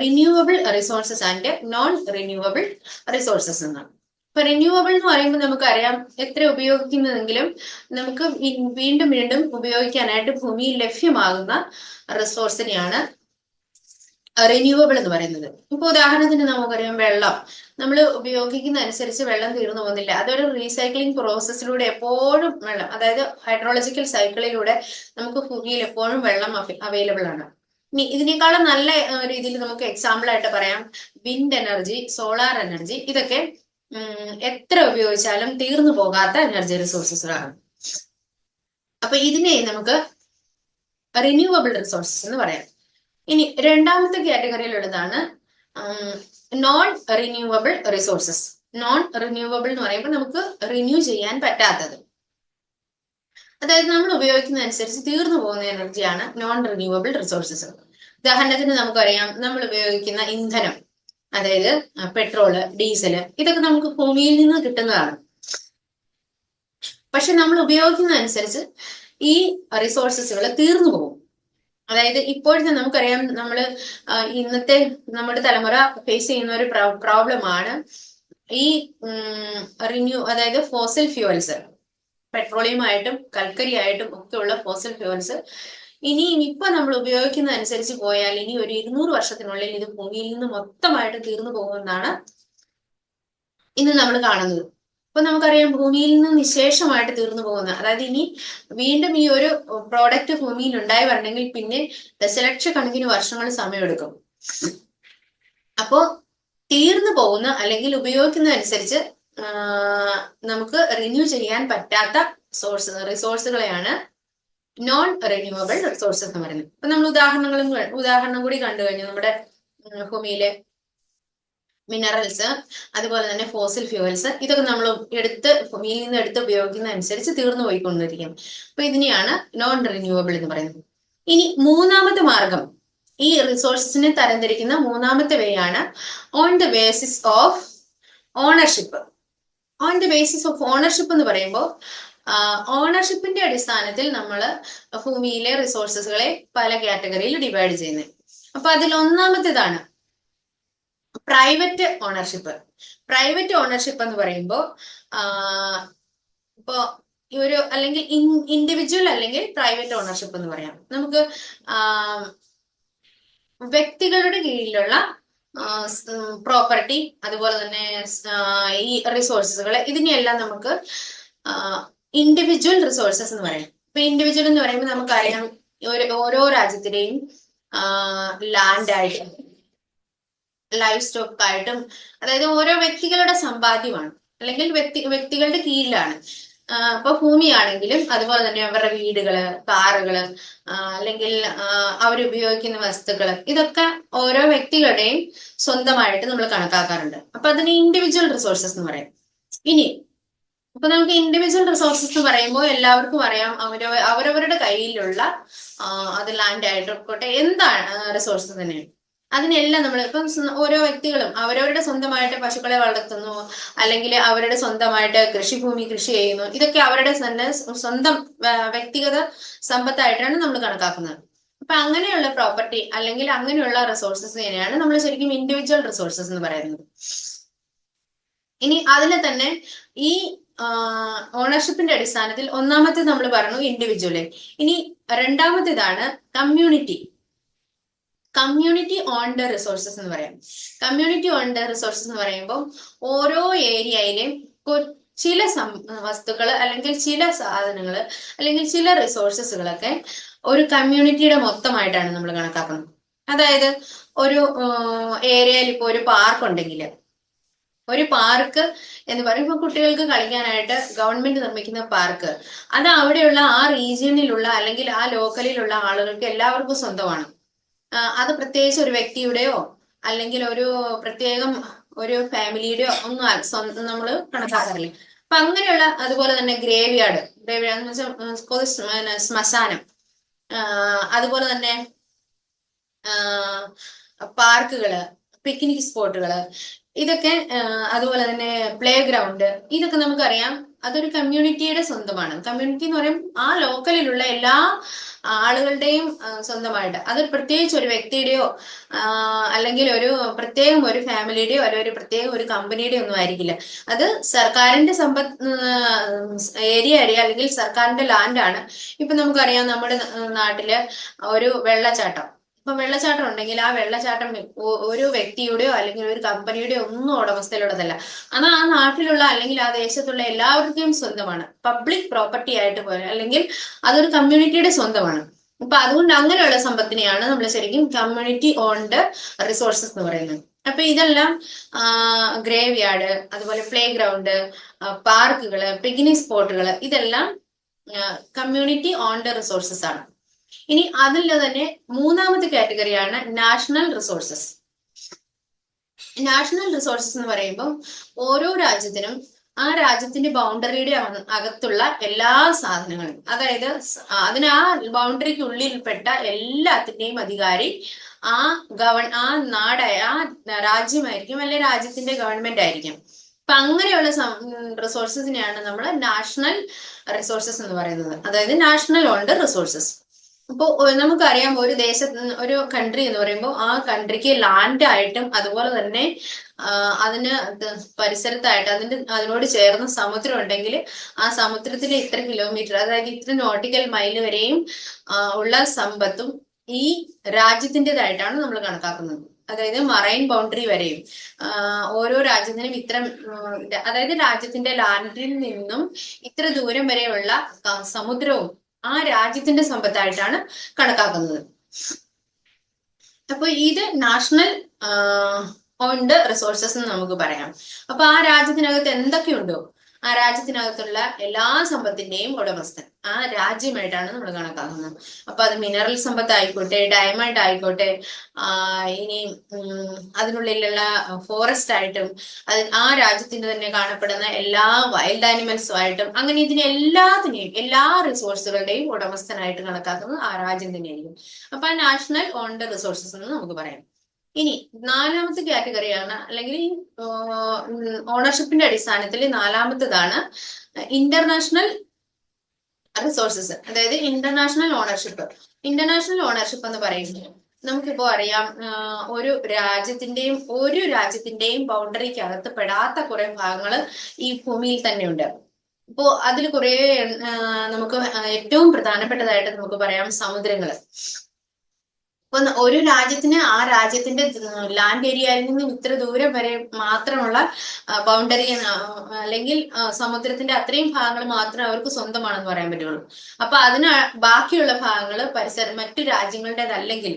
Speaker 1: renewable resources and non renewable resources എന്നാണ്. ഇപ്പൊ റിന്യൂവബിൾ എന്ന് പറയുമ്പോൾ നമുക്കറിയാം എത്ര ഉപയോഗിക്കുന്നതെങ്കിലും നമുക്ക് വീണ്ടും വീണ്ടും ഉപയോഗിക്കാനായിട്ട് ഭൂമിയിൽ ലഭ്യമാകുന്ന റിസോഴ്സിനെയാണ് റിന്യൂവബിൾ എന്ന് പറയുന്നത്. ഇപ്പൊ ഉദാഹരണത്തിന് നമുക്കറിയാം വെള്ളം നമ്മൾ ഉപയോഗിക്കുന്ന അനുസരിച്ച് വെള്ളം തീർന്നു പോകുന്നില്ല. അതൊരു റീസൈക്ലിംഗ് പ്രോസസ്സിലൂടെ എപ്പോഴും വെള്ളം, അതായത് ഹൈഡ്രോളജിക്കൽ സൈക്കിളിലൂടെ നമുക്ക് ഭൂമിയിൽ എപ്പോഴും വെള്ളം അവൈലബിൾ ആണ്. ഇനി ഇതിനേക്കാളും നല്ല രീതിയിൽ നമുക്ക് എക്സാമ്പിൾ ആയിട്ട് പറയാം വിൻഡ് എനർജി, സോളാർ എനർജി. ഇതൊക്കെ എത്ര ഉപയോഗിച്ചാലും തീർന്നു പോകാത്ത എനർജി റിസോഴ്സസുകളാണ്. അപ്പൊ ഇതിനെ നമുക്ക് റിന്യൂവബിൾ റിസോഴ്സസ് എന്ന് പറയാം. ഇനി രണ്ടാമത്തെ കാറ്റഗറിയിലുള്ളതാണ് non renewable resources. Non renewable എന്ന് പറയുമ്പോൾ നമുക്ക് റിന്യൂ ചെയ്യാൻ പറ്റാത്തത്, അതായത് നമ്മൾ ഉപയോഗിക്കുന്നതനുസരിച്ച് തീർന്നു പോകുന്ന എനർജിയാണ് നോൺ റിന്യൂവബിൾ റിസോഴ്സസ്. ഉദാഹരണത്തിന് നമുക്കറിയാം നമ്മൾ ഉപയോഗിക്കുന്ന ഇന്ധനം, അതായത് പെട്രോള്, ഡീസല്, ഇതൊക്കെ നമുക്ക് ഭൂമിയിൽ നിന്ന് കിട്ടുന്നതാണ്. പക്ഷെ നമ്മൾ ഉപയോഗിക്കുന്നതനുസരിച്ച് ഈ റിസോഴ്സസുകൾ തീർന്നു പോകും. അതായത് ഇപ്പോഴത്തെ നമുക്കറിയാം നമ്മൾ ഇന്നത്തെ നമ്മുടെ തലമുറ ഫേസ് ചെയ്യുന്ന ഒരു പ്രോബ്ലമാണ് ഈ അതായത് ഫോസിൽ ഫ്യൂവൽസ്, പെട്രോളിയം ആയിട്ടും കൽക്കരി ആയിട്ടും ഒക്കെ ഉള്ള ഫോസിൽ ഫ്യൂവൽസ് ഇപ്പൊ നമ്മൾ ഉപയോഗിക്കുന്നതനുസരിച്ച് പോയാൽ ഇനി ഒരു 200 വർഷത്തിനുള്ളിൽ ഇത് ഭൂമിയിൽ നിന്ന് മൊത്തമായിട്ട് തീർന്നു പോകുമെന്നാണ് ഇന്ന് നമ്മൾ കാണുന്നത്. അപ്പൊ നമുക്കറിയാം ഭൂമിയിൽ നിന്ന് നിശേഷമായിട്ട് തീർന്നു പോകുന്ന, അതായത് ഇനി വീണ്ടും ഈ ഒരു പ്രോഡക്റ്റ് ഭൂമിയിൽ ഉണ്ടായി വരണമെങ്കിൽ പിന്നെ ദശലക്ഷക്കണക്കിന് വർഷങ്ങൾ സമയമെടുക്കും. അപ്പോ തീർന്നു പോകുന്ന അല്ലെങ്കിൽ ഉപയോഗിക്കുന്നതനുസരിച്ച് നമുക്ക് റിന്യൂ ചെയ്യാൻ പറ്റാത്ത റിസോഴ്സുകളെയാണ് നോൺ റിന്യൂവബിൾ റിസോഴ്സസ് എന്ന് പറയുന്നത്. അപ്പൊ നമ്മൾ ഉദാഹരണം കൂടി കണ്ടു കഴിഞ്ഞു. നമ്മുടെ ഭൂമിയിലെ മിനറൽസ്, അതുപോലെ തന്നെ ഫോസിൽ ഫ്യൂവൽസ്, ഇതൊക്കെ നമ്മൾ ഭൂമിയിൽ നിന്ന് എടുത്ത് ഉപയോഗിക്കുന്ന അനുസരിച്ച് തീർന്നു പോയിക്കൊണ്ടിരിക്കും. അപ്പൊ ഇതിനെയാണ് നോൺ റിന്യൂവബിൾ എന്ന് പറയുന്നത്. ഇനി മൂന്നാമത്തെ മാർഗം, ഈ റിസോഴ്സസിനെ തരംതിരിക്കുന്ന മൂന്നാമത്തെ വേ ആണ് on the basis of ownership. On the basis of ownership എന്ന് പറയുമ്പോൾ ഓണർഷിപ്പിന്റെ അടിസ്ഥാനത്തിൽ നമ്മൾ ഭൂമിയിലെ റിസോഴ്സസുകളെ പല കാറ്റഗറിയിൽ ഡിവൈഡ് ചെയ്യുന്നത്. അപ്പൊ അതിൽ ഒന്നാമത്തേതാണ് പ്രൈവറ്റ് ഓണർഷിപ്പ്. പ്രൈവറ്റ് ഓണർഷിപ്പ് എന്ന് പറയുമ്പോൾ ഇപ്പോ ഒരു അല്ലെങ്കിൽ ഇൻഡിവിജ്വൽ അല്ലെങ്കിൽ പ്രൈവറ്റ് ഓണർഷിപ്പ് എന്ന് പറയാം. നമുക്ക് വ്യക്തികളുടെ കീഴിലുള്ള പ്രോപ്പർട്ടി, അതുപോലെ തന്നെ ഈ റിസോഴ്സസുകൾ, ഇതിനെയെല്ലാം നമുക്ക് ഇൻഡിവിജ്വൽ റിസോഴ്സസ് എന്ന് പറയാം. ഇപ്പൊ ഇൻഡിവിജ്വൽ എന്ന് പറയുമ്പോൾ നമുക്കറിയാം ഓരോ രാജ്യത്തിന്റെയും ലാൻഡായിട്ടും ലൈഫ് സ്റ്റോക്ക് ആയിട്ടും, അതായത് ഓരോ വ്യക്തികളുടെ സമ്പാദ്യമാണ്, അല്ലെങ്കിൽ വ്യക്തികളുടെ കീഴിലാണ്. ഇപ്പൊ ഭൂമിയാണെങ്കിലും അതുപോലെ തന്നെ അവരുടെ വീടുകള്, കാറുകള്, അല്ലെങ്കിൽ അവരുപയോഗിക്കുന്ന വസ്തുക്കള്, ഇതൊക്കെ ഓരോ വ്യക്തികളുടെയും സ്വന്തമായിട്ട് നമ്മൾ കണക്കാക്കാറുണ്ട്. അപ്പൊ അതിന് ഇൻഡിവിജ്വൽ റിസോഴ്സസ് എന്ന് പറയാം. ഇനി ഇപ്പൊ നമുക്ക് ഇൻഡിവിജ്വൽ റിസോഴ്സസ് എന്ന് പറയുമ്പോൾ എല്ലാവർക്കും അറിയാം അവരവരുടെ കയ്യിലുള്ള അത് ലാൻഡ് ആയിട്ടോട്ടെ എന്താണ് റിസോഴ്സസ് തന്നെയാണ്. അതിനെല്ലാം നമ്മൾ ഇപ്പം ഓരോ വ്യക്തികളും അവരവരുടെ സ്വന്തമായിട്ട് പശുക്കളെ വളർത്തുന്നു, അല്ലെങ്കിൽ അവരുടെ സ്വന്തമായിട്ട് കൃഷിഭൂമി കൃഷി ചെയ്യുന്നു. ഇതൊക്കെ അവരുടെ തന്നെ സ്വന്തം വ്യക്തിഗത സമ്പത്തായിട്ടാണ് നമ്മൾ കണക്കാക്കുന്നത്. അപ്പൊ അങ്ങനെയുള്ള പ്രോപ്പർട്ടി അല്ലെങ്കിൽ അങ്ങനെയുള്ള റിസോഴ്സസിനെയാണ് നമ്മൾ ശരിക്കും ഇൻഡിവിജ്വൽ റിസോഴ്സസ് എന്ന് പറയുന്നത്. ഇനി അതിൽ തന്നെ ഈ ഓണർഷിപ്പിന്റെ അടിസ്ഥാനത്തിൽ ഒന്നാമത്തെ നമ്മൾ പറഞ്ഞു ഇൻഡിവിജ്വല്. ഇനി രണ്ടാമത്തേതാണ് കമ്മ്യൂണിറ്റി. കമ്മ്യൂണിറ്റി ഓൺഡ് റിസോഴ്സസ് എന്ന് പറയാം. കമ്മ്യൂണിറ്റി ഓൺഡ് റിസോഴ്സസ് എന്ന് പറയുമ്പോൾ ഓരോ ഏരിയയിലെയും ചില വസ്തുക്കൾ അല്ലെങ്കിൽ ചില സാധനങ്ങൾ അല്ലെങ്കിൽ ചില റിസോഴ്സസുകളൊക്കെ ഒരു കമ്മ്യൂണിറ്റിയുടെ മൊത്തമായിട്ടാണ് നമ്മൾ കണക്കാക്കുന്നത്. അതായത് ഒരു ഏരിയയിൽ ഇപ്പോൾ ഒരു പാർക്ക് ഉണ്ടെങ്കിൽ, ഒരു പാർക്ക് എന്ന് പറയുമ്പോൾ കുട്ടികൾക്ക് കളിക്കാനായിട്ട് ഗവൺമെന്റ് നിർമ്മിക്കുന്ന പാർക്ക്, അത് അവിടെയുള്ള ആ റീജിയനിലുള്ള അല്ലെങ്കിൽ ആ ലോക്കലിലുള്ള ആളുകൾക്ക് എല്ലാവർക്കും സ്വന്തമാണ്. അത് പ്രത്യേകിച്ച് ഒരു വ്യക്തിയുടെയോ അല്ലെങ്കിൽ ഒരു പ്രത്യേകം ഒരു ഫാമിലിയുടെയോ ഒന്നും നമ്മൾ കണക്കാക്കാറില്ല. അപ്പൊ അങ്ങനെയുള്ള, അതുപോലെ തന്നെ ഗ്രേവ് യാർഡ് എന്ന് വെച്ചാൽ ശ്മശാനം, അതുപോലെ തന്നെ പാർക്കുകള്, പിക്നിക് സ്പോട്ടുകള്, ഇതൊക്കെ, അതുപോലെ തന്നെ പ്ലേ ഗ്രൗണ്ട്, ഇതൊക്കെ നമുക്കറിയാം അതൊരു കമ്മ്യൂണിറ്റിയുടെ സ്വന്തമാണ്. കമ്മ്യൂണിറ്റി എന്ന് പറയുമ്പോൾ ആ ലോക്കലിലുള്ള എല്ലാ ആളുകളുടെയും സ്വന്തമായിട്ട്, അത് പ്രത്യേകിച്ച് ഒരു വ്യക്തിയുടെയോ അല്ലെങ്കിൽ ഒരു പ്രത്യേകം ഒരു ഫാമിലിയുടെയോ അല്ലെങ്കിൽ ഒരു പ്രത്യേകം ഒരു കമ്പനിയുടെയോ ഒന്നും ആയിരിക്കില്ല. അത് സർക്കാരിന്റെ ഏരിയ അല്ലെങ്കിൽ സർക്കാരിന്റെ ലാൻഡാണ്. ഇപ്പൊ നമുക്കറിയാം നമ്മുടെ നാട്ടില് ഒരു വെള്ളച്ചാട്ടം, ഇപ്പൊ വെള്ളച്ചാട്ടം ഉണ്ടെങ്കിൽ ആ വെള്ളച്ചാട്ടം ഒരു വ്യക്തിയുടെയോ അല്ലെങ്കിൽ ഒരു കമ്പനിയുടെയോ ഒന്നും ഉടമസ്ഥയിലുള്ളതല്ല. അത് ആ നാട്ടിലുള്ള അല്ലെങ്കിൽ ആ ദേശത്തുള്ള എല്ലാവർക്കും സ്വന്തമാണ്. പബ്ലിക് പ്രോപ്പർട്ടി ആയിട്ട് പോലെ, അല്ലെങ്കിൽ അതൊരു കമ്മ്യൂണിറ്റിയുടെ സ്വന്തമാണ്. അപ്പൊ അതുകൊണ്ട് അങ്ങനെയുള്ള സമ്പത്തിനെയാണ് നമ്മൾ ശരിക്കും കമ്മ്യൂണിറ്റി ഓൺഡ് റിസോഴ്സസ് എന്ന് പറയുന്നത്. അപ്പൊ ഇതെല്ലാം ഗ്രേവ് യാർഡ്, അതുപോലെ പ്ലേ ഗ്രൗണ്ട്, പാർക്കുകള്, പിക്നിക് സ്പോട്ടുകള്, ഇതെല്ലാം കമ്മ്യൂണിറ്റി ഓൺഡ് റിസോഴ്സസ് ആണ്. ഇനി അതിൽ തന്നെ മൂന്നാമത്തെ കാറ്റഗറിയാണ് നാഷണൽ റിസോഴ്സസ്. നാഷണൽ റിസോഴ്സസ് എന്ന് പറയുമ്പോൾ ഓരോ രാജ്യത്തിനും ആ രാജ്യത്തിന്റെ ബൗണ്ടറിയുടെ അകത്തുള്ള എല്ലാ സാധനങ്ങളും, അതായത് അതിന് ആ ബൗണ്ടറിക്ക് ഉള്ളിൽപ്പെട്ട എല്ലാത്തിന്റെയും അധികാരി ആ ആ രാജ്യമായിരിക്കും, അല്ലെ രാജ്യത്തിന്റെ ഗവൺമെന്റ് ആയിരിക്കും. അപ്പൊ അങ്ങനെയുള്ള റിസോഴ്സസിനെയാണ് നമ്മൾ നാഷണൽ റിസോഴ്സസ് എന്ന് പറയുന്നത്, അതായത് നാഷണൽ ഓൺഡ് റിസോഴ്സസ്. ഇപ്പൊ നമുക്കറിയാം ഒരു കൺട്രി എന്ന് പറയുമ്പോൾ ആ കൺട്രിക്ക് ലാൻഡ് ആയിട്ടും അതുപോലെ തന്നെ അതിന് പരിസരത്തായിട്ട് അതിനോട് ചേർന്ന് സമുദ്രം ഉണ്ടെങ്കിൽ ആ സമുദ്രത്തിലെ ഇത്ര കിലോമീറ്റർ, അതായത് ഇത്ര നോട്ടിക്കൽ മൈൽ വരെയും ഉള്ള സമ്പത്തും ഈ രാജ്യത്തിൻ്റെതായിട്ടാണ് നമ്മൾ കണക്കാക്കുന്നത്. അതായത് മറൈൻ ബൗണ്ടറി വരെയും ഓരോ രാജ്യത്തിനും ഇത്ര, അതായത് രാജ്യത്തിന്റെ ലാൻഡിൽ നിന്നും ഇത്ര ദൂരം വരെയുള്ള സമുദ്രവും ആ രാജ്യത്തിന്റെ സമ്പത്തായിട്ടാണ് കണക്കാക്കുന്നത്. അപ്പൊ ഇത് നാഷണൽ ഓൺഡ് റിസോഴ്സസ് എന്ന് നമുക്ക് പറയാം. അപ്പൊ ആ രാജ്യത്തിനകത്ത് എന്തൊക്കെയുണ്ടോ ആ രാജ്യത്തിനകത്തുള്ള എല്ലാ സമ്പത്തിന്റെയും ഉടമസ്ഥൻ ആ രാജ്യമായിട്ടാണ് നമ്മൾ കണക്കാക്കുന്നത്. അപ്പൊ അത് മിനറൽ സമ്പത്ത് ആയിക്കോട്ടെ, ഡയമണ്ട് ആയിക്കോട്ടെ, ഇനി അതിനുള്ളിലുള്ള ഫോറസ്റ്റ് ആയിട്ടും ആ രാജ്യത്തിന് തന്നെ കാണപ്പെടുന്ന എല്ലാ വൈൽഡ് ആനിമൽസും ആയിട്ടും അങ്ങനെ എല്ലാ റിസോഴ്സുകളുടെയും ഉടമസ്ഥനായിട്ട് കണക്കാക്കുന്നത് ആ രാജ്യം തന്നെയായിരിക്കും. അപ്പൊ ആ നാഷണൽ ഓൺഡ് റിസോഴ്സസ് എന്ന് നമുക്ക് പറയാം. ഇനി നാലാമത്തെ കാറ്റഗറിയാണ്, അല്ലെങ്കിൽ ഓണർഷിപ്പിന്റെ അടിസ്ഥാനത്തിൽ നാലാമത്തേതാണ് ഇന്റർനാഷണൽ റിസോഴ്സസ്, അതായത് ഇന്റർനാഷണൽ ഓണർഷിപ്പ്. ഇന്റർനാഷണൽ ഓണർഷിപ്പ് എന്ന് പറയുന്നത് നമുക്കിപ്പോ അറിയാം, ഒരു രാജ്യത്തിന്റെയും ബൗണ്ടറിക്കകത്ത് പെടാത്ത കുറെ ഭാഗങ്ങൾ ഈ ഭൂമിയിൽ തന്നെയുണ്ട്. ഇപ്പോ അതിൽ കുറെ നമുക്ക് ഏറ്റവും പ്രധാനപ്പെട്ടതായിട്ട് നമുക്ക് പറയാം സമുദ്രങ്ങള്. അപ്പൊ ഒരു രാജ്യത്തിന് ആ രാജ്യത്തിന്റെ ലാൻഡ് ഏരിയയിൽ നിന്നും ഇത്ര ദൂരം വരെ മാത്രമുള്ള ബൗണ്ടറി അല്ലെങ്കിൽ സമുദ്രത്തിന്റെ അത്രയും ഭാഗങ്ങൾ മാത്രമേ അവർക്ക് സ്വന്തമാണെന്ന് പറയാൻ പറ്റുള്ളൂ. അപ്പൊ അതിന് ബാക്കിയുള്ള ഭാഗങ്ങൾ മറ്റു രാജ്യങ്ങളുടേതല്ലെങ്കിൽ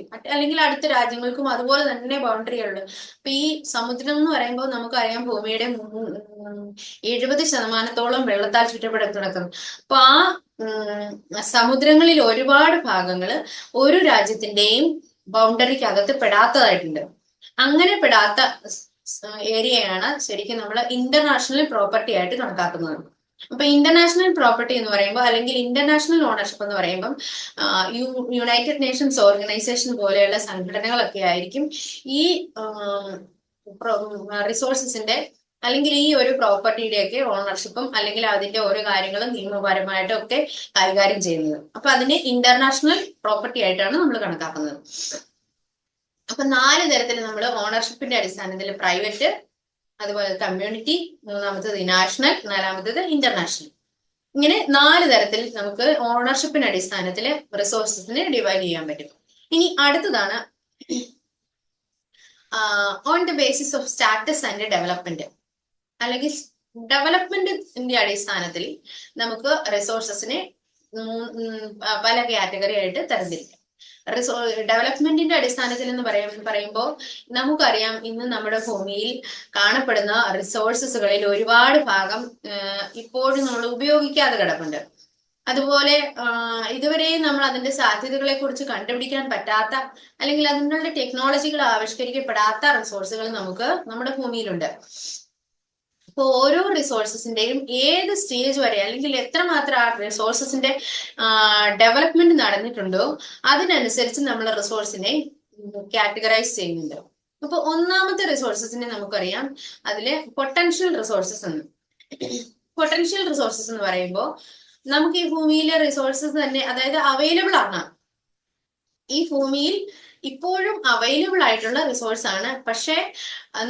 Speaker 1: അടുത്ത രാജ്യങ്ങൾക്കും അതുപോലെ തന്നെ ബൗണ്ടറി ഉള്ളു. അപ്പൊ ഈ സമുദ്രം എന്ന് പറയുമ്പോൾ നമുക്കറിയാം ഭൂമിയുടെ 70% വെള്ളത്താൽ ചുറ്റപ്പെട്ട് കിടക്കുന്നു. അപ്പൊ ആ സമുദ്രങ്ങളിൽ ഒരുപാട് ഭാഗങ്ങൾ ഒരു രാജ്യത്തിന്റെയും ബൗണ്ടറിക്കകത്ത് പെടാത്തതായിട്ടുണ്ട്. അങ്ങനെ പെടാത്ത ഏരിയയാണ് ശരിക്കും നമ്മൾ ഇന്റർനാഷണൽ പ്രോപ്പർട്ടി ആയിട്ട് കണക്കാക്കുന്നത്. അപ്പൊ ഇന്റർനാഷണൽ പ്രോപ്പർട്ടി എന്ന് പറയുമ്പോൾ അല്ലെങ്കിൽ ഇന്റർനാഷണൽ ഓണർഷിപ്പ് എന്ന് പറയുമ്പം യുണൈറ്റഡ് നേഷൻസ് ഓർഗനൈസേഷൻ പോലെയുള്ള സംഘടനകളൊക്കെ ആയിരിക്കും ഈ റിസോഴ്സസിന്റെ അല്ലെങ്കിൽ ഈ ഒരു പ്രോപ്പർട്ടിയുടെയൊക്കെ ഓണർഷിപ്പും അല്ലെങ്കിൽ അതിന്റെ ഓരോ കാര്യങ്ങളും നിയമപരമായിട്ടും ഒക്കെ കൈകാര്യം ചെയ്യുന്നത്. അപ്പൊ അതിനെ ഇന്റർനാഷണൽ പ്രോപ്പർട്ടി ആയിട്ടാണ് നമ്മൾ കണക്കാക്കുന്നത്. അപ്പൊ 4 തരത്തിൽ നമ്മൾ ഓണർഷിപ്പിന്റെ അടിസ്ഥാനത്തിൽ പ്രൈവറ്റ്, അതുപോലെ കമ്മ്യൂണിറ്റി, മൂന്നാമത്തേത് നാഷണൽ, നാലാമത്തേത് ഇന്റർനാഷണൽ, ഇങ്ങനെ 4 തരത്തിൽ നമുക്ക് ഓണർഷിപ്പിന്റെ അടിസ്ഥാനത്തിൽ റിസോഴ്സസിനെ ഡിവൈഡ് ചെയ്യാൻ പറ്റും. ഇനി അടുത്തതാണ് on the basis of status and development, അല്ലെങ്കിൽ ഡെവലപ്മെന്റിന്റെ അടിസ്ഥാനത്തിൽ നമുക്ക് റിസോഴ്സസിനെ പല കാറ്റഗറി ആയിട്ട് തരംതിരിക്കാം. ഡെവലപ്മെന്റിന്റെ അടിസ്ഥാനത്തിൽ എന്ന് പറയുമ്പോൾ നമുക്കറിയാം ഇന്ന് നമ്മുടെ ഭൂമിയിൽ കാണപ്പെടുന്ന റിസോഴ്സസുകളിൽ ഒരുപാട് ഭാഗം ഇപ്പോഴും നമ്മൾ ഉപയോഗിക്കാതെ കിടപ്പുണ്ട്. അതുപോലെ ഇതുവരെയും നമ്മൾ അതിന്റെ സാധ്യതകളെ കുറിച്ച് കണ്ടുപിടിക്കാൻ പറ്റാത്ത അല്ലെങ്കിൽ അതിനുള്ള ടെക്നോളജികൾ ആവിഷ്കരിക്കപ്പെടാത്ത റിസോഴ്സുകൾ നമുക്ക് നമ്മുടെ ഭൂമിയിലുണ്ട്. അപ്പൊ ഓരോ റിസോഴ്സസിന്റെയും ഏത് സ്റ്റേജ് വരെ അല്ലെങ്കിൽ എത്രമാത്രം ആ റിസോഴ്സസിന്റെ ഡെവലപ്മെന്റ് നടന്നിട്ടുണ്ടോ അതിനനുസരിച്ച് നമ്മൾ റിസോഴ്സിനെ കാറ്റഗറൈസ് ചെയ്യുന്നുണ്ട്. അപ്പൊ ഒന്നാമത്തെ റിസോഴ്സസിനെ നമുക്കറിയാം അതില് പൊട്ടൻഷ്യൽ റിസോഴ്സസ് എന്ന്. പൊട്ടൻഷ്യൽ റിസോഴ്സസ് എന്ന് പറയുമ്പോൾ നമുക്ക് ഈ ഭൂമിയിലെ റിസോഴ്സസ് തന്നെ, അതായത് അവൈലബിൾ ആണ്, ഈ ഭൂമിയിൽ ഇപ്പോഴും അവൈലബിൾ ആയിട്ടുള്ള റിസോഴ്സ് ആണ്. പക്ഷെ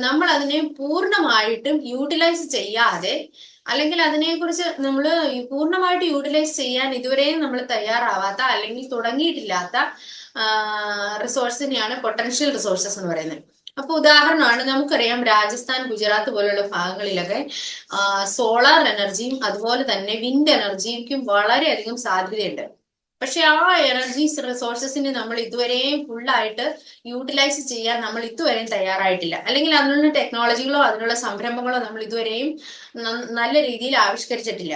Speaker 1: നമ്മൾ അതിനെ പൂർണ്ണമായിട്ടും യൂട്ടിലൈസ് ചെയ്യാതെ അല്ലെങ്കിൽ അതിനെക്കുറിച്ച് നമ്മൾ പൂർണ്ണമായിട്ട് യൂട്ടിലൈസ് ചെയ്യാൻ ഇതുവരെയും നമ്മൾ തയ്യാറാവാത്ത അല്ലെങ്കിൽ തുടങ്ങിയിട്ടില്ലാത്ത റിസോഴ്സിനെയാണ് പൊട്ടൻഷ്യൽ റിസോഴ്സസ് എന്ന് പറയുന്നത്. അപ്പൊ ഉദാഹരണമാണ് നമുക്കറിയാം രാജസ്ഥാൻ, ഗുജറാത്ത് പോലുള്ള ഭാഗങ്ങളിലൊക്കെ സോളാർ എനർജിയും അതുപോലെ തന്നെ വിൻഡ് എനർജിക്കും വളരെയധികം സാധ്യതയുണ്ട്. പക്ഷെ ആ എനർജി റിസോഴ്സസിനെ നമ്മൾ ഇതുവരെയും ഫുള്ളായിട്ട് യൂട്ടിലൈസ് ചെയ്യാൻ നമ്മൾ ഇതുവരെയും തയ്യാറായിട്ടില്ല, അല്ലെങ്കിൽ അതിനുള്ള ടെക്നോളജികളോ അതിനുള്ള സംരംഭങ്ങളോ നമ്മൾ ഇതുവരെയും നല്ല രീതിയിൽ ആവിഷ്കരിച്ചിട്ടില്ല.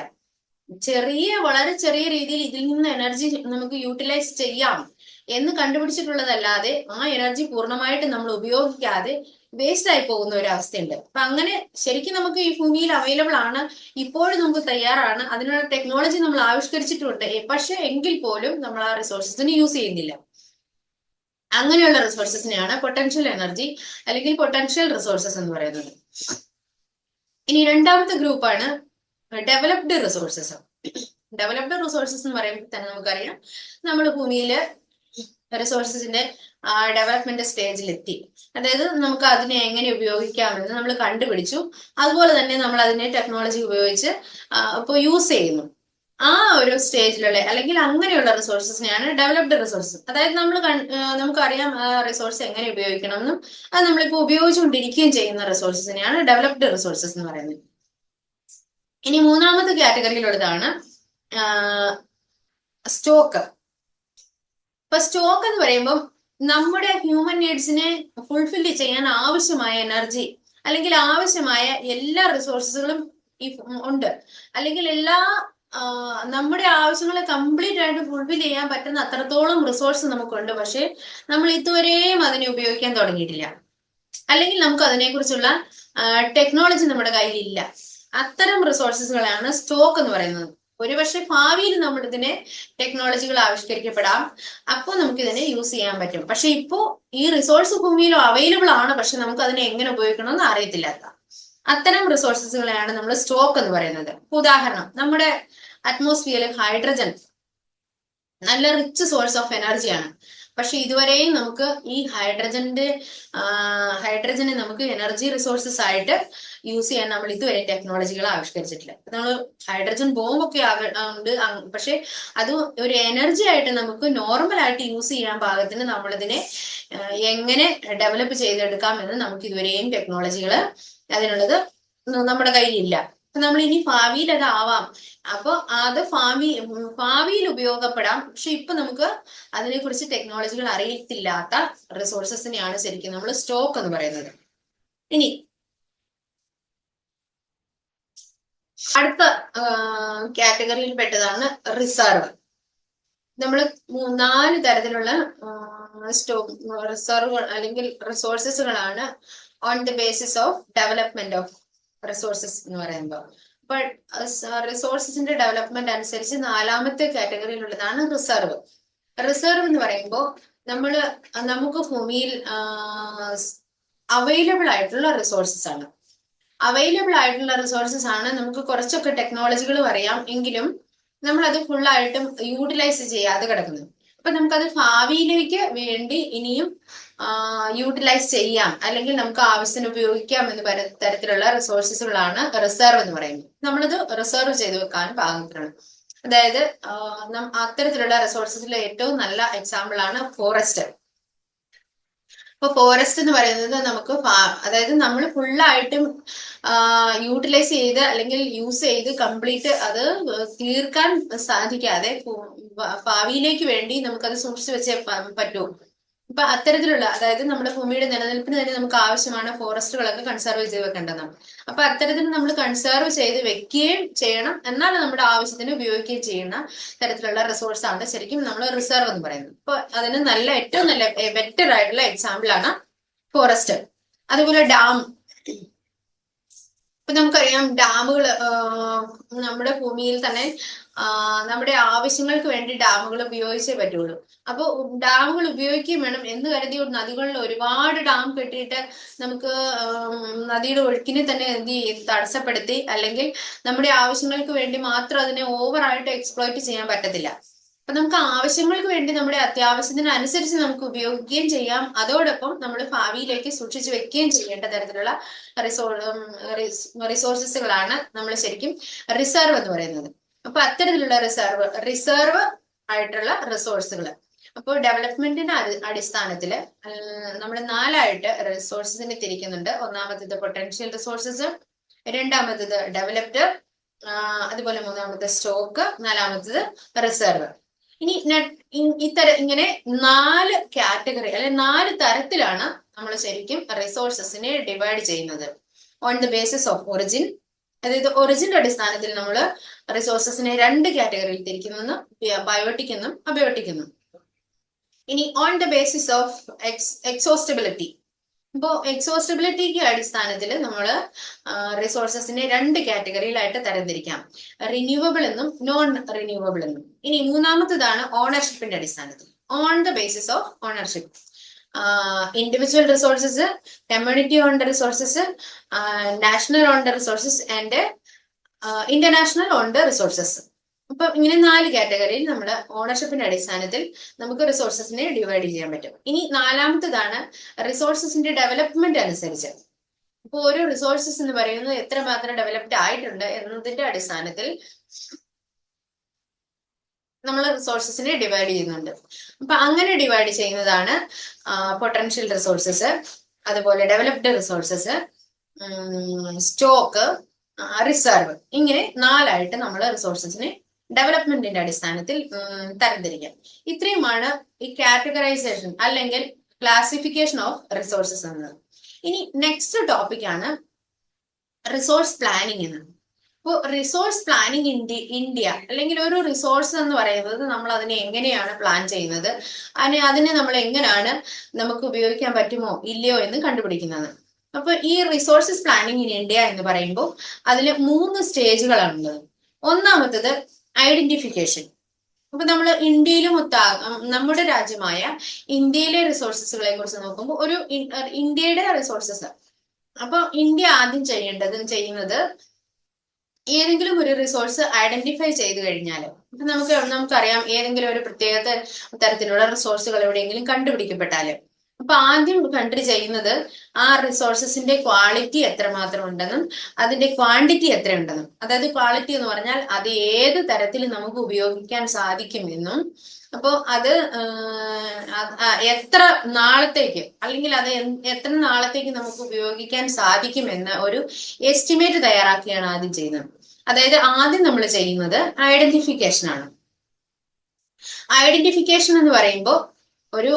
Speaker 1: വളരെ ചെറിയ രീതിയിൽ ഇതിൽ നിന്ന് എനർജി നമുക്ക് യൂട്ടിലൈസ് ചെയ്യാം എന്ന് കണ്ടുപിടിച്ചിട്ടുള്ളതല്ലാതെ ആ എനർജി പൂർണ്ണമായിട്ട് നമ്മൾ ഉപയോഗിക്കാതെ വേസ്റ്റ് ആയി പോകുന്ന ഒരു അവസ്ഥയുണ്ട്. അപ്പൊ അങ്ങനെ ശരിക്കും നമുക്ക് ഈ ഭൂമിയിൽ അവൈലബിൾ ആണ്, ഇപ്പോഴും നമുക്ക് തയ്യാറാണ്, അതിനുള്ള ടെക്നോളജി നമ്മൾ ആവിഷ്കരിച്ചിട്ടുണ്ട്. പക്ഷെ എങ്കിൽ പോലും നമ്മൾ ആ റിസോഴ്സസിന് യൂസ് ചെയ്യുന്നില്ല. അങ്ങനെയുള്ള റിസോഴ്സസിനെയാണ് പൊട്ടൻഷ്യൽ എനർജി അല്ലെങ്കിൽ പൊട്ടൻഷ്യൽ റിസോഴ്സസ് എന്ന് പറയുന്നത്. ഇനി രണ്ടാമത്തെ ഗ്രൂപ്പാണ് ഡെവലപ്ഡ് റിസോഴ്സസ്. ഡെവലപ്ഡ് റിസോഴ്സസ് എന്ന് പറയുമ്പോൾ തന്നെ നമുക്കറിയാം നമ്മൾ ഭൂമിയില് റിസോഴ്സസിന്റെ ഡെവലപ്മെന്റ് സ്റ്റേജിലെത്തി. അതായത് നമുക്ക് അതിനെ എങ്ങനെ ഉപയോഗിക്കാമെന്ന് നമ്മൾ കണ്ടുപിടിച്ചു, അതുപോലെ തന്നെ നമ്മൾ അതിനെ ടെക്നോളജി ഉപയോഗിച്ച് ഇപ്പോൾ യൂസ് ചെയ്യുന്നു. ആ ഒരു സ്റ്റേജിലുള്ള അല്ലെങ്കിൽ അങ്ങനെയുള്ള റിസോഴ്സസിനെയാണ് ഡെവലപ്ഡ് റിസോഴ്സസ്. അതായത് നമുക്കറിയാം ആ റിസോഴ്സ് എങ്ങനെ ഉപയോഗിക്കണം എന്നും അത് നമ്മളിപ്പോൾ ഉപയോഗിച്ചുകൊണ്ടിരിക്കുകയും ചെയ്യുന്ന റിസോഴ്സസിനെയാണ് ഡെവലപ്ഡ് റിസോഴ്സസ് എന്ന് പറയുന്നത്. ഇനി മൂന്നാമത്തെ കാറ്റഗറിയിലുള്ളതാണ് സ്റ്റോക്ക്. ഇപ്പൊ സ്റ്റോക്ക് എന്ന് പറയുമ്പോൾ നമ്മുടെ ഹ്യൂമൻ നീഡ്സിനെ ഫുൾഫിൽ ചെയ്യാൻ ആവശ്യമായ എനർജി അല്ലെങ്കിൽ ആവശ്യമായ എല്ലാ റിസോഴ്സുകളും ഉണ്ട്, അല്ലെങ്കിൽ എല്ലാ നമ്മുടെ ആവശ്യങ്ങളെ കംപ്ലീറ്റ് ആയിട്ട് ഫുൾഫിൽ ചെയ്യാൻ പറ്റുന്ന അത്രത്തോളം റിസോഴ്സ് നമുക്കുണ്ട്. പക്ഷെ നമ്മൾ ഇതുവരെയും അതിനെ ഉപയോഗിക്കാൻ തുടങ്ങിയിട്ടില്ല, അല്ലെങ്കിൽ നമുക്ക് അതിനെക്കുറിച്ചുള്ള ടെക്നോളജി നമ്മുടെ കയ്യിലില്ല. അത്തരം റിസോഴ്സസുകളാണ് സ്റ്റോക്ക് എന്ന് പറയുന്നത്. ഒരുപക്ഷെ ഭാവിയിൽ നമ്മൾ ഇതിനെ ടെക്നോളജികൾ ആവിഷ്കരിക്കപ്പെടാം, അപ്പോൾ നമുക്ക് ഇതിനെ യൂസ് ചെയ്യാൻ പറ്റും. പക്ഷെ ഇപ്പോ ഈ റിസോഴ്സ് ഭൂമിയിൽ അവൈലബിൾ ആണ്, പക്ഷെ നമുക്ക് അതിനെ എങ്ങനെ ഉപയോഗിക്കണമെന്ന് അറിയത്തില്ലാത്ത അത്തരം റിസോഴ്സസുകളെയാണ് നമ്മൾ സ്റ്റോക്ക് എന്ന് പറയുന്നത്. ഉദാഹരണം, നമ്മുടെ അറ്റ്മോസ്ഫിയറിൽ ഹൈഡ്രജൻ നല്ല റിച്ച് സോഴ്സ് ഓഫ് എനർജിയാണ്. പക്ഷെ ഇതുവരെയും നമുക്ക് ഈ ഹൈഡ്രജനെ നമുക്ക് എനർജി റിസോഴ്സസ് ആയിട്ട് യൂസ് ചെയ്യാൻ നമ്മൾ ഇതുവരെ ടെക്നോളജികൾ ആവിഷ്കരിച്ചിട്ടില്ല. നമ്മൾ ഹൈഡ്രജൻ ബോംബൊക്കെ ഉണ്ട്, പക്ഷെ അത് ഒരു എനർജി ആയിട്ട് നമുക്ക് നോർമൽ ആയിട്ട് യൂസ് ചെയ്യാൻ പാകത്തിന് നമ്മളിതിനെ എങ്ങനെ ഡെവലപ്പ് ചെയ്തെടുക്കാം എന്ന് നമുക്ക് ഇതുവരെയും ടെക്നോളജികൾ അതിനുള്ളത് നമ്മുടെ കയ്യിലില്ല. അപ്പൊ നമ്മൾ ഇനി ഭാവിയിൽ അത് ആവാം, അപ്പൊ അത് ഭാവിയിൽ ഉപയോഗപ്പെടാം. പക്ഷെ ഇപ്പൊ നമുക്ക് അതിനെക്കുറിച്ച് ടെക്നോളജികൾ അറിയത്തില്ലാത്ത റിസോഴ്സസിനെയാണ് ശരിക്കും നമ്മൾ സ്റ്റോക്ക് എന്ന് പറയുന്നത്. ഇനി അടുത്ത കാറ്റഗറിയിൽ പെട്ടതാണ് റിസർവ്. നമ്മൾ 4 തരത്തിലുള്ള റിസർവ് അല്ലെങ്കിൽ റിസോഴ്സസുകളാണ് on the basis of development of resources എന്ന് പറയുമ്പോൾ. അപ്പൊ റിസോഴ്സസിന്റെ ഡെവലപ്മെന്റ് അനുസരിച്ച് 4ാമത്തെ കാറ്റഗറിയിലുള്ളതാണ് റിസർവ്. റിസർവ് എന്ന് പറയുമ്പോൾ നമുക്ക് ഭൂമിയിൽ അവൈലബിൾ ആയിട്ടുള്ള റിസോഴ്സസ് ആണ്. അവൈലബിൾ ആയിട്ടുള്ള റിസോഴ്സസ് ആണ്. നമുക്ക് കുറച്ചൊക്കെ ടെക്നോളജികളും അറിയാം, എങ്കിലും നമ്മൾ അത് ഫുള്ളായിട്ടും യൂട്ടിലൈസ് ചെയ്യാതെ കിടക്കുന്നു. അപ്പൊ നമുക്കത് ഭാവിയിലേക്ക് വേണ്ടി ഇനിയും യൂട്ടിലൈസ് ചെയ്യാം, അല്ലെങ്കിൽ നമുക്ക് ആവശ്യത്തിന് ഉപയോഗിക്കാം എന്ന് തരത്തിലുള്ള റിസോഴ്സസുകളാണ് റിസർവ് എന്ന് പറയുന്നത്. നമ്മളിത് റിസർവ് ചെയ്ത് വെക്കാൻ പാകത്തിലാണ്. അതായത് അത്തരത്തിലുള്ള റിസോഴ്സസിലെ ഏറ്റവും നല്ല എക്സാമ്പിൾ ആണ് ഫോറസ്റ്റ്. ഇപ്പൊ ഫോറസ്റ്റ് എന്ന് പറയുന്നത് നമുക്ക് അതായത് നമ്മൾ ഫുള്ളായിട്ടും യൂട്ടിലൈസ് ചെയ്ത് അല്ലെങ്കിൽ യൂസ് ചെയ്ത് കംപ്ലീറ്റ് അത് തീർക്കാൻ സാധിക്കാതെ ഭാവിയിലേക്ക് വേണ്ടി നമുക്കത് സൂക്ഷിച്ചു വെച്ചേ പറ്റൂ. ഇപ്പൊ അത്തരത്തിലുള്ള, അതായത് നമ്മുടെ ഭൂമിയുടെ നിലനിൽപ്പിന് തന്നെ നമുക്ക് ആവശ്യമാണ് ഫോറസ്റ്റുകളൊക്കെ കൺസർവ് ചെയ്ത് വെക്കേണ്ടതാണ്. അപ്പൊ അത്തരത്തിൽ നമ്മൾ കൺസർവ് ചെയ്ത് വെക്കുകയും ചെയ്യണം, എന്നാൽ നമ്മുടെ ആവശ്യത്തിന് ഉപയോഗിക്കുകയും ചെയ്യുന്ന തരത്തിലുള്ള റിസോഴ്സ് ആണ് ശരിക്കും നമ്മൾ റിസർവ് എന്ന് പറയുന്നത്. അപ്പൊ അതിന് ഏറ്റവും നല്ല ബെറ്റർ ആയിട്ടുള്ള എക്സാമ്പിൾ ആണ് ഫോറസ്റ്റ്. അതുപോലെ ഡാം. ഇപ്പൊ നമുക്കറിയാം ഡാമുകൾ നമ്മുടെ ഭൂമിയിൽ തന്നെ നമ്മുടെ ആവശ്യങ്ങൾക്ക് വേണ്ടി ഡാമുകൾ ഉപയോഗിച്ചേ പറ്റുള്ളൂ. അപ്പോൾ ഡാമുകൾ ഉപയോഗിക്കുകയും വേണം എന്ന് കരുതി നദികളിൽ ഒരുപാട് ഡാം കെട്ടിയിട്ട് നമുക്ക് നദിയുടെ ഒഴുക്കിനെ തന്നെ തടസ്സപ്പെടുത്തി അല്ലെങ്കിൽ നമ്മുടെ ആവശ്യങ്ങൾക്ക് വേണ്ടി മാത്രം അതിനെ ഓവറായിട്ട് എക്സ്പ്ലോയിറ്റ് ചെയ്യാൻ പറ്റത്തില്ല. അപ്പൊ നമുക്ക് ആവശ്യങ്ങൾക്ക് വേണ്ടി നമ്മുടെ അത്യാവശ്യത്തിനനുസരിച്ച് നമുക്ക് ഉപയോഗിക്കുകയും ചെയ്യാം, അതോടൊപ്പം നമ്മൾ ഭാവിയിലേക്ക് സൂക്ഷിച്ചു വെക്കുകയും ചെയ്യേണ്ട തരത്തിലുള്ള റിസോഴ്സസുകളാണ് നമ്മൾ ശരിക്കും റിസർവ് എന്ന് പറയുന്നത്. അപ്പൊ അത്തരത്തിലുള്ള റിസർവ് ആയിട്ടുള്ള റിസോഴ്സുകൾ. അപ്പോൾ ഡെവലപ്മെന്റിന്റെ അടിസ്ഥാനത്തിൽ നമ്മൾ 4ആയിട്ട് റിസോഴ്സസിനെ തിരിക്കുന്നുണ്ട്. ഒന്നാമത്തേത് പൊട്ടൻഷ്യൽ റിസോഴ്സസ്, രണ്ടാമത്തേത് ഡെവലപ്ഡ്, അതുപോലെ മൂന്നാമത്തെ സ്റ്റോക്ക്, 4ാമത്തേത് റിസർവ്. ഇനി ഇങ്ങനെ 4 കാറ്റഗറി അല്ലെ 4 തരത്തിലാണ് നമ്മൾ ശരിക്കും റിസോഴ്സസിനെ ഡിവൈഡ് ചെയ്യുന്നത്. On the basis of origin, അതായത് ഒറിജിന്റെ അടിസ്ഥാനത്തിൽ നമ്മൾ റിസോഴ്സസിനെ 2 കാറ്റഗറിയിൽ തിരിക്കുന്നു, ബയോട്ടിക് എന്നും അബയോട്ടിക് എന്നും. ഇനി ഓൺ ദി ബേസിസ് ഓഫ് എക്സോസ്റ്റബിലിറ്റി. ഇപ്പോൾ എക്സോസ്റ്റബിലിറ്റിക്ക് അടിസ്ഥാനത്തിൽ നമ്മൾ റിസോഴ്സസിനെ 2 കാറ്റഗറിയിലായിട്ട് തരംതിരിക്കാം, റിന്യൂവബിൾ എന്നും നോൺ റിന്യൂവബിൾ എന്നും. ഇനി മൂന്നാമത്തേതാണ് ഓണർഷിപ്പിന്റെ അടിസ്ഥാനത്തിൽ, on the basis of ownership. Individual resources, community owned resources, national owned resources and international owned resources. അപ്പൊ ഇങ്ങനെ 4 കാറ്റഗറിയിൽ നമ്മൾ ഓണർഷിപ്പിന്റെ അടിസ്ഥാനത്തിൽ നമുക്ക് റിസോഴ്സസിനെ ഡിവൈഡ് ചെയ്യാൻ പറ്റും. ഇനി 4ാമത്തേതാണ് റിസോഴ്സസിന്റെ ഡെവലപ്മെന്റ് അനുസരിച്ച്. ഇപ്പൊ ഓരോ റിസോഴ്സസ് എന്ന് പറയുന്നത് എത്രമാത്രം ഡെവലപ്ഡ് ആയിട്ടുണ്ട് എന്നതിന്റെ അടിസ്ഥാനത്തിൽ നമ്മൾ റിസോഴ്സസിനെ ഡിവൈഡ് ചെയ്യുന്നുണ്ട്. അപ്പൊ അങ്ങനെ ഡിവൈഡ് ചെയ്യുന്നതാണ് പൊട്ടൻഷ്യൽ റിസോഴ്സസ്, അതുപോലെ ഡെവലപ്ഡ് റിസോഴ്സസ്, സ്റ്റോക്ക്, റിസർവ്. ഇങ്ങനെ 4ആയിട്ട് നമ്മൾ റിസോഴ്സസിനെ ഡെവലപ്മെന്റിന്റെ അടിസ്ഥാനത്തിൽ തരംതിരിക്കാം. ഇത്രയുമാണ് ഈ കാറ്റഗറൈസേഷൻ അല്ലെങ്കിൽ ക്ലാസിഫിക്കേഷൻ ഓഫ് റിസോഴ്സസ് എന്നത്. ഇനി നെക്സ്റ്റ് ടോപ്പിക് ആണ് റിസോഴ്സ് പ്ലാനിങ് എന്നത്. ഇപ്പോൾ റിസോഴ്സ് പ്ലാനിങ് ഇന്ത്യ അല്ലെങ്കിൽ ഒരു റിസോഴ്സ് എന്ന് പറയുന്നത് നമ്മൾ അതിനെ എങ്ങനെയാണ് പ്ലാൻ ചെയ്യുന്നത്, അതിനെ നമ്മൾ എങ്ങനെയാണ് നമുക്ക് ഉപയോഗിക്കാൻ പറ്റുമോ ഇല്ലയോ എന്ന് കണ്ടുപിടിക്കുന്നത്. അപ്പൊ ഈ റിസോഴ്സസ് പ്ലാനിങ് ഇൻ ഇന്ത്യ എന്ന് പറയുമ്പോൾ അതിൽ 3 സ്റ്റേജുകളാണുള്ളത്. ഒന്നാമത്തത് ഐഡന്റിഫിക്കേഷൻ. അപ്പൊ നമ്മൾ ഇന്ത്യയിലും നമ്മുടെ രാജ്യമായ ഇന്ത്യയിലെ റിസോഴ്സസുകളെ കുറിച്ച് നോക്കുമ്പോൾ ഒരു ഇന്ത്യയുടെ റിസോഴ്സസ്, അപ്പൊ ഇന്ത്യ ആദ്യം ചെയ്യുന്നത് ഏതെങ്കിലും ഒരു റിസോഴ്സ് ഐഡന്റിഫൈ ചെയ്ത് കഴിഞ്ഞാൽ, നമുക്കറിയാം ഏതെങ്കിലും ഒരു പ്രത്യേക തരത്തിലുള്ള റിസോഴ്സുകൾ എവിടെയെങ്കിലും കണ്ടുപിടിക്കപ്പെട്ടാല്, അപ്പൊ ആദ്യം കൺട്രി ചെയ്യുന്നത് ആ റിസോഴ്സസിന്റെ ക്വാളിറ്റി എത്രമാത്രം ഉണ്ടെന്നും അതിന്റെ ക്വാണ്ടിറ്റി എത്രയുണ്ടെന്നും, അതായത് ക്വാളിറ്റി എന്ന് പറഞ്ഞാൽ അത് ഏത് തരത്തിൽ നമുക്ക് ഉപയോഗിക്കാൻ സാധിക്കുമെന്നും, അപ്പോൾ അത് എത്ര നാളത്തേക്ക് അല്ലെങ്കിൽ അത് എത്ര നാളത്തേക്ക് നമുക്ക് ഉപയോഗിക്കാൻ സാധിക്കുമെന്ന ഒരു എസ്റ്റിമേറ്റ് തയ്യാറാക്കുകയാണ് ആദ്യം ചെയ്യുന്നത്. അതായത് ആദ്യം നമ്മൾ ചെയ്യുന്നത് ഐഡന്റിഫിക്കേഷൻ ആണ്. ഐഡന്റിഫിക്കേഷൻ എന്ന് പറയുമ്പോൾ ഒരു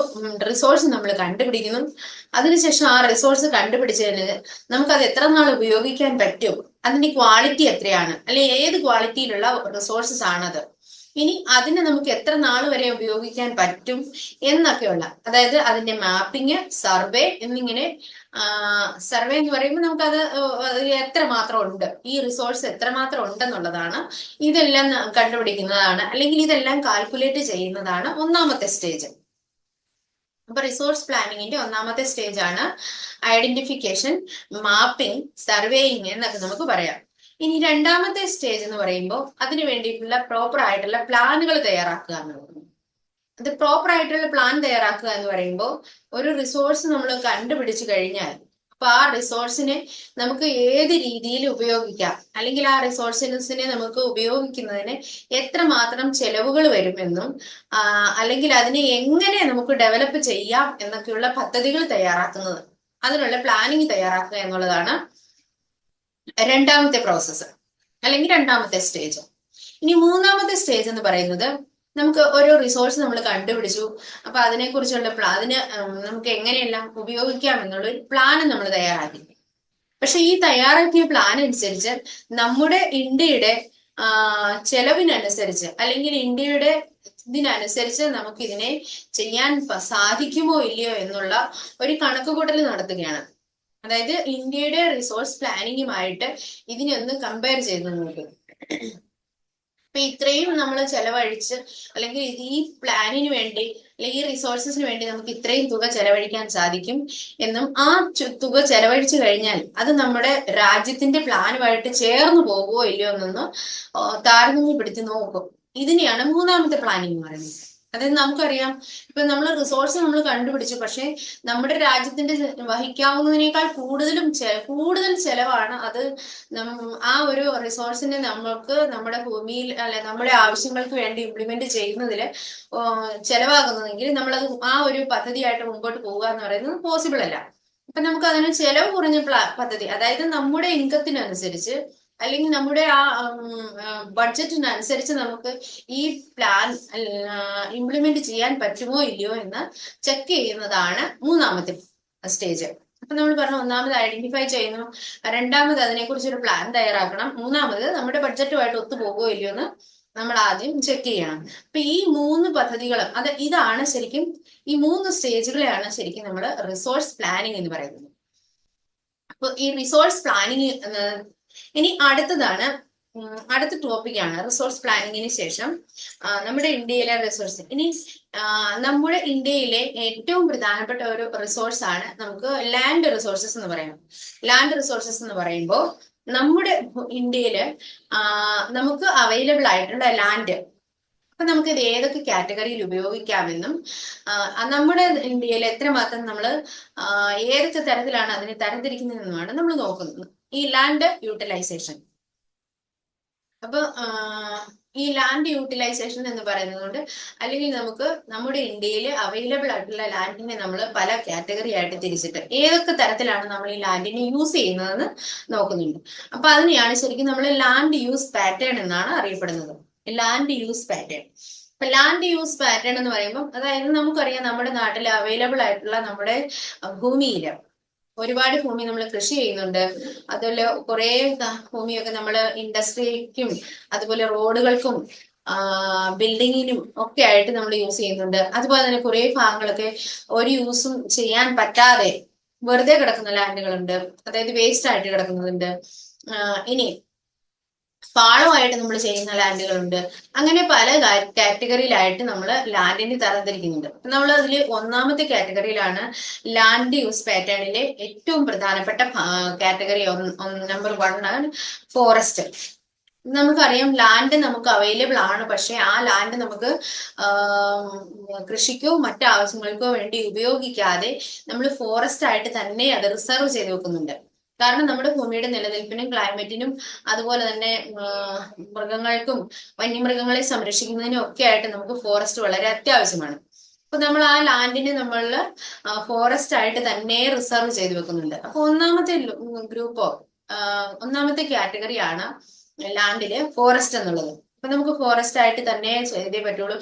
Speaker 1: റിസോഴ്സ് നമ്മൾ കണ്ടുപിടിക്കുന്നു, അതിനുശേഷം ആ റിസോഴ്സ് കണ്ടുപിടിച്ചതിന് നമുക്കത് എത്ര നാൾ ഉപയോഗിക്കാൻ പറ്റും, അതിന്റെ ക്വാളിറ്റി എത്രയാണ്, അല്ലെ ഏത് ക്വാളിറ്റിയിലുള്ള റിസോഴ്സസ് ആണത്, ഇനി അതിനെ നമുക്ക് എത്ര നാൾ വരെ ഉപയോഗിക്കാൻ പറ്റും എന്നൊക്കെയുള്ള, അതായത് അതിന്റെ മാപ്പിംഗ്, സർവേ എന്നിങ്ങനെ. സർവേ എന്ന് പറയുമ്പോൾ നമുക്കത് എത്രമാത്രം ഉണ്ട്, ഈ റിസോഴ്സ് എത്രമാത്രം ഉണ്ടെന്നുള്ളതാണ്. ഇതെല്ലാം കണ്ടുപിടിക്കുന്നതാണ് അല്ലെങ്കിൽ ഇതെല്ലാം കാൽക്കുലേറ്റ് ചെയ്യുന്നതാണ് ഒന്നാമത്തെ സ്റ്റേജ്. അപ്പൊ റിസോഴ്സ് പ്ലാനിങ്ങിന്റെ ഒന്നാമത്തെ സ്റ്റേജ് ആണ് ഐഡന്റിഫിക്കേഷൻ, മാപ്പിംഗ്, സർവേയിങ് എന്നൊക്കെ നമുക്ക് പറയാം. ഇനി രണ്ടാമത്തെ സ്റ്റേജ് എന്ന് പറയുമ്പോൾ അതിന് വേണ്ടിയിട്ടുള്ള പ്രോപ്പർ ആയിട്ടുള്ള പ്ലാനുകൾ തയ്യാറാക്കുക എന്നുള്ളത്. അത് പ്രോപ്പർ ആയിട്ടുള്ള പ്ലാൻ തയ്യാറാക്കുക എന്ന് പറയുമ്പോൾ ഒരു റിസോഴ്സ് നമ്മൾ കണ്ടുപിടിച്ചു കഴിഞ്ഞാൽ അപ്പൊ ആ റിസോഴ്സിനെ നമുക്ക് ഏത് രീതിയിൽ ഉപയോഗിക്കാം, അല്ലെങ്കിൽ ആ റിസോഴ്സിനെ നമുക്ക് ഉപയോഗിക്കുന്നതിന് എത്രമാത്രം ചെലവുകൾ വരുമെന്നും അല്ലെങ്കിൽ അതിനെ എങ്ങനെ നമുക്ക് ഡെവലപ്പ് ചെയ്യാം എന്നൊക്കെയുള്ള പദ്ധതികൾ തയ്യാറാക്കുന്നത്, അതിനുള്ള പ്ലാനിങ് തയ്യാറാക്കുക എന്നുള്ളതാണ് രണ്ടാമത്തെ പ്രോസസ്സ് അല്ലെങ്കിൽ രണ്ടാമത്തെ സ്റ്റേജ്. ഇനി മൂന്നാമത്തെ സ്റ്റേജ് എന്ന് പറയുന്നത് നമുക്ക് ഓരോ റിസോഴ്സ് നമ്മൾ കണ്ടുപിടിച്ചു, അപ്പൊ അതിനെക്കുറിച്ചുള്ള അതിന് നമുക്ക് എങ്ങനെയെല്ലാം ഉപയോഗിക്കാം എന്നുള്ള ഒരു പ്ലാൻ നമ്മൾ തയ്യാറാക്കി. പക്ഷെ ഈ തയ്യാറാക്കിയ പ്ലാൻ അനുസരിച്ച് നമ്മുടെ ഇന്ത്യയുടെ ചെലവിനനുസരിച്ച് അല്ലെങ്കിൽ ഇന്ത്യയുടെ ഇതിനനുസരിച്ച് നമുക്ക് ഇതിനെ ചെയ്യാൻ സാധിക്കുമോ ഇല്ലയോ എന്നുള്ള ഒരു കണക്കുകൂട്ടൽ നടത്തുകയാണ്. അതായത് ഇന്ത്യയുടെ റിസോഴ്സ് പ്ലാനിങ്ങുമായിട്ട് ഇതിനെ ഒന്ന് കമ്പയർ ചെയ്ത് നോക്കും. അപ്പൊ ഇത്രയും നമ്മൾ ചെലവഴിച്ച് അല്ലെങ്കിൽ ഈ പ്ലാനിന് വേണ്ടി അല്ലെങ്കിൽ ഈ റിസോഴ്സസിന് വേണ്ടി നമുക്ക് ഇത്രയും തുക ചെലവഴിക്കാൻ സാധിക്കും എന്നും ആ തുക ചെലവഴിച്ചു കഴിഞ്ഞാൽ അത് നമ്മുടെ രാജ്യത്തിന്റെ പ്ലാനുമായിട്ട് ചേർന്ന് പോകുമോ ഇല്ലയോ എന്നൊന്ന് താരതമ്യപ്പെടുത്തി നോക്കും. ഇതിനെയാണ് മൂന്നാമത്തെ പ്ലാനിങ് എന്ന് പറയുന്നത്. അതായത് നമുക്കറിയാം ഇപ്പൊ നമ്മൾ റിസോഴ്സ് നമ്മൾ കണ്ടുപിടിച്ചു, പക്ഷെ നമ്മുടെ രാജ്യത്തിന്റെ വഹിക്കാവുന്നതിനേക്കാൾ കൂടുതൽ ചെലവാണ് അത് ആ ഒരു റിസോഴ്സിനെ നമ്മൾക്ക് നമ്മുടെ ഭൂമിയിൽ അല്ലെ നമ്മുടെ ആവശ്യങ്ങൾക്ക് വേണ്ടി ഇംപ്ലിമെന്റ് ചെയ്യുന്നതിൽ ചെലവാകുന്നതെങ്കിൽ നമ്മളത് ആ ഒരു പദ്ധതിയായിട്ട് മുമ്പോട്ട് പോവുക എന്ന് പറയുന്നത് പോസിബിൾ അല്ല. അപ്പൊ നമുക്ക് അതിന് ചെലവ് കുറഞ്ഞ പദ്ധതി, അതായത് നമ്മുടെ ഇൻകത്തിനനുസരിച്ച് അല്ലെങ്കിൽ നമ്മുടെ ആ ബഡ്ജറ്റിനനുസരിച്ച് നമുക്ക് ഈ പ്ലാൻ ഇംപ്ലിമെന്റ് ചെയ്യാൻ പറ്റുമോ ഇല്ലയോ എന്ന് ചെക്ക് ചെയ്യുന്നതാണ് മൂന്നാമത്തെ സ്റ്റേജ്. അപ്പൊ നമ്മൾ പറഞ്ഞു, ഒന്നാമത് ഐഡന്റിഫൈ ചെയ്യുന്നു, രണ്ടാമത് അതിനെക്കുറിച്ചൊരു പ്ലാൻ തയ്യാറാക്കണം, മൂന്നാമത് നമ്മുടെ ബഡ്ജറ്റുമായിട്ട് ഒത്തുപോകുമോ ഇല്ലയോ എന്ന് നമ്മൾ ആദ്യം ചെക്ക് ചെയ്യണം. അപ്പൊ ഈ 3 പദ്ധതികളും ഇതാണ് ശരിക്കും, ഈ 3 സ്റ്റേജുകളെയാണ് ശരിക്കും നമ്മൾ റിസോഴ്സ് പ്ലാനിങ് എന്ന് പറയുന്നത്. അപ്പൊ ഈ റിസോഴ്സ് പ്ലാനിങ് ഇനി അടുത്ത ടോപ്പിക്കാണ് റിസോഴ്സ് പ്ലാനിങ്ങിന് ശേഷം നമ്മുടെ ഇന്ത്യയിലെ റിസോഴ്സ്. ഇനി നമ്മുടെ ഇന്ത്യയിലെ ഏറ്റവും പ്രധാനപ്പെട്ട ഒരു റിസോഴ്സ് ആണ് നമുക്ക് ലാൻഡ് റിസോഴ്സസ് എന്ന് പറയുന്നത്. ലാൻഡ് റിസോഴ്സസ് എന്ന് പറയുമ്പോൾ നമ്മുടെ ഇന്ത്യയില് നമുക്ക് അവൈലബിൾ ആയിട്ടുള്ള ലാൻഡ്, അപ്പൊ നമുക്ക് ഇത് ഏതൊക്കെ കാറ്റഗറിയിൽ ഉപയോഗിക്കാമെന്നും നമ്മുടെ ഇന്ത്യയിൽ എത്രമാത്രം നമ്മൾ ഏതൊക്കെ തരത്തിലാണ് അതിനെ തരംതിരിക്കുന്നതെന്നുമാണ് നമ്മൾ നോക്കുന്നത്. ഈ ലാൻഡ് യൂട്ടിലൈസേഷൻ. അപ്പൊ ഈ ലാൻഡ് യൂട്ടിലൈസേഷൻ എന്ന് പറയുന്നത് കൊണ്ട് അല്ലെങ്കിൽ നമുക്ക് നമ്മുടെ ഇന്ത്യയിൽ അവൈലബിൾ ആയിട്ടുള്ള ലാൻഡിനെ നമ്മൾ പല കാറ്റഗറി ആയിട്ട് തിരിച്ചിട്ട് ഏതൊക്കെ തരത്തിലാണ് നമ്മൾ ഈ ലാൻഡിനെ യൂസ് ചെയ്യുന്നതെന്ന് നോക്കുന്നുണ്ട്. അപ്പൊ അതിനെയാണ് ശരിക്കും നമ്മൾ ലാൻഡ് യൂസ് പാറ്റേൺ എന്നാണ് അറിയപ്പെടുന്നത്. Land use pattern. അപ്പൊ ലാൻഡ് യൂസ് പാറ്റേൺ എന്ന് പറയുമ്പോൾ അതായത് നമുക്കറിയാം നമ്മുടെ നാട്ടിൽ അവൈലബിൾ ആയിട്ടുള്ള നമ്മുടെ ഭൂമിയില് ഒരുപാട് ഭൂമി നമ്മൾ കൃഷി ചെയ്യുന്നുണ്ട്. അതുപോലെ കുറെ ഭൂമിയൊക്കെ നമ്മൾ ഇൻഡസ്ട്രിക്കും അതുപോലെ റോഡുകൾക്കും ബിൽഡിങ്ങിനും ഒക്കെ ആയിട്ട് നമ്മൾ യൂസ് ചെയ്യുന്നുണ്ട്. അതുപോലെ തന്നെ കുറെ ഭാഗങ്ങളൊക്കെ ഒരു യൂസും ചെയ്യാൻ പറ്റാതെ വെറുതെ കിടക്കുന്ന ലാൻഡുകളുണ്ട്, അതായത് വേസ്റ്റ് ആയിട്ട് കിടക്കുന്നുണ്ട്. ഇനി പാളമായിട്ട് നമ്മൾ ചെയ്യുന്ന ലാൻഡുകളുണ്ട്. അങ്ങനെ പല കാറ്റഗറിയിലായിട്ട് നമ്മൾ ലാൻഡിനെ തരംതിരിക്കുന്നുണ്ട്. നമ്മൾ അതിൽ ഒന്നാമത്തെ കാറ്റഗറിയിലാണ് ലാൻഡ് യൂസ് പാറ്റേണിലെ ഏറ്റവും പ്രധാനപ്പെട്ട കാറ്റഗറി നമ്പർ 1 ആണ് ഫോറസ്റ്റ്. നമുക്കറിയാം ലാൻഡ് നമുക്ക് അവൈലബിൾ ആണ്, പക്ഷെ ആ ലാൻഡ് നമുക്ക് കൃഷിക്കോ മറ്റു ആവശ്യങ്ങൾക്കോ വേണ്ടി ഉപയോഗിക്കാതെ നമ്മൾ ഫോറസ്റ്റ് ആയിട്ട് തന്നെ അത് റിസർവ് ചെയ്ത് വെക്കുന്നുണ്ട്. കാരണം നമ്മുടെ ഭൂമിയുടെ നിലനിൽപ്പിനും ക്ലൈമറ്റിനും അതുപോലെ തന്നെ മൃഗങ്ങൾക്കും വന്യമൃഗങ്ങളെ സംരക്ഷിക്കുന്നതിനും ഒക്കെ ആയിട്ട് നമുക്ക് ഫോറസ്റ്റ് വളരെ അത്യാവശ്യമാണ്. അപ്പൊ നമ്മൾ ആ ലാൻഡിനെ നമ്മൾ ഫോറസ്റ്റ് ആയിട്ട് തന്നെ റിസർവ് ചെയ്ത് വെക്കുന്നുണ്ട്. അപ്പൊ ഒന്നാമത്തെ ഒന്നാമത്തെ കാറ്റഗറിയാണ് ലാൻഡില് ഫോറസ്റ്റ് എന്നുള്ളത്. അപ്പൊ നമുക്ക് ഫോറസ്റ്റ് ആയിട്ട് തന്നെ ചെയ്തേ പറ്റുള്ളൂ.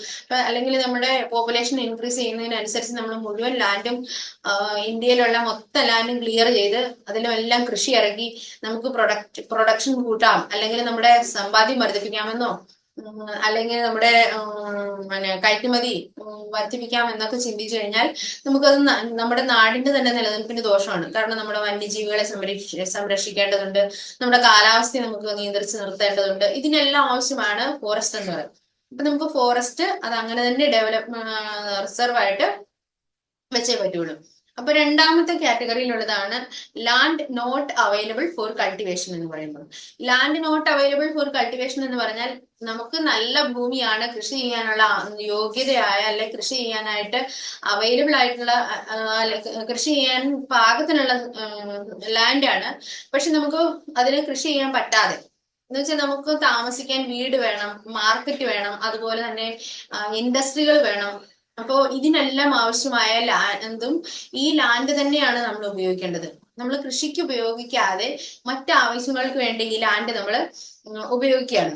Speaker 1: അല്ലെങ്കിൽ നമ്മുടെ പോപ്പുലേഷൻ ഇൻക്രീസ് ചെയ്യുന്നതിനനുസരിച്ച് നമ്മൾ മുഴുവൻ ലാൻഡും ഇന്ത്യയിലുള്ള മൊത്തം ലാൻഡും ക്ലിയർ ചെയ്ത് അതിലെല്ലാം കൃഷി ഇറക്കി നമുക്ക് പ്രൊഡക്ഷൻ കൂട്ടാം, അല്ലെങ്കിൽ നമ്മുടെ സമ്പാദ്യം വർദ്ധിപ്പിക്കാമെന്നോ അല്ലെങ്കിൽ നമ്മുടെ കയറ്റുമതി വർദ്ധിപ്പിക്കാം എന്നൊക്കെ ചിന്തിച്ചു കഴിഞ്ഞാൽ നമുക്കത് നമ്മുടെ നാടിന്റെ തന്നെ നിലനിൽപ്പിന് ദോഷമാണ്. കാരണം നമ്മുടെ വന്യജീവികളെ സംരക്ഷിക്കേണ്ടതുണ്ട്, നമ്മുടെ കാലാവസ്ഥയെ നമുക്ക് നിയന്ത്രിച്ച് നിർത്തേണ്ടതുണ്ട്. ഇതിനെല്ലാം ആവശ്യമാണ് ഫോറസ്റ്റ് എന്ന് പറയുന്നത്. അപ്പൊ നമുക്ക് ഫോറസ്റ്റ് അത് അങ്ങനെ തന്നെ റിസർവ് ആയിട്ട് വെച്ചേ പറ്റുള്ളൂ. അപ്പൊ രണ്ടാമത്തെ കാറ്റഗറിയിലുള്ളതാണ് land not available for cultivation എന്ന് പറയുന്നത്. Land not available for cultivation എന്ന് പറഞ്ഞാൽ നമുക്ക് നല്ല ഭൂമിയാണ്, കൃഷി ചെയ്യാനുള്ള യോഗ്യതയായ അല്ലെ കൃഷി ചെയ്യാനായിട്ട് അവൈലബിൾ ആയിട്ടുള്ള കൃഷി ചെയ്യാൻ പാകത്തിനുള്ള ലാൻഡാണ്. പക്ഷെ നമുക്ക് അതിന് കൃഷി ചെയ്യാൻ പറ്റാതെ എന്ന് വെച്ചാൽ നമുക്ക് താമസിക്കാൻ വീട് വേണം, മാർക്കറ്റ് വേണം, അതുപോലെ തന്നെ ഇൻഡസ്ട്രികൾ വേണം. അപ്പോ ഇതിനെല്ലാം ആവശ്യമായ ലാൻഡും ഈ ലാൻഡ് തന്നെയാണ് നമ്മൾ ഉപയോഗിക്കേണ്ടത്. നമ്മൾ കൃഷിക്ക് ഉപയോഗിക്കാതെ മറ്റു ആവശ്യങ്ങൾക്ക് വേണ്ടി ഈ ലാൻഡ് നമ്മൾ ഉപയോഗിക്കുകയാണ്.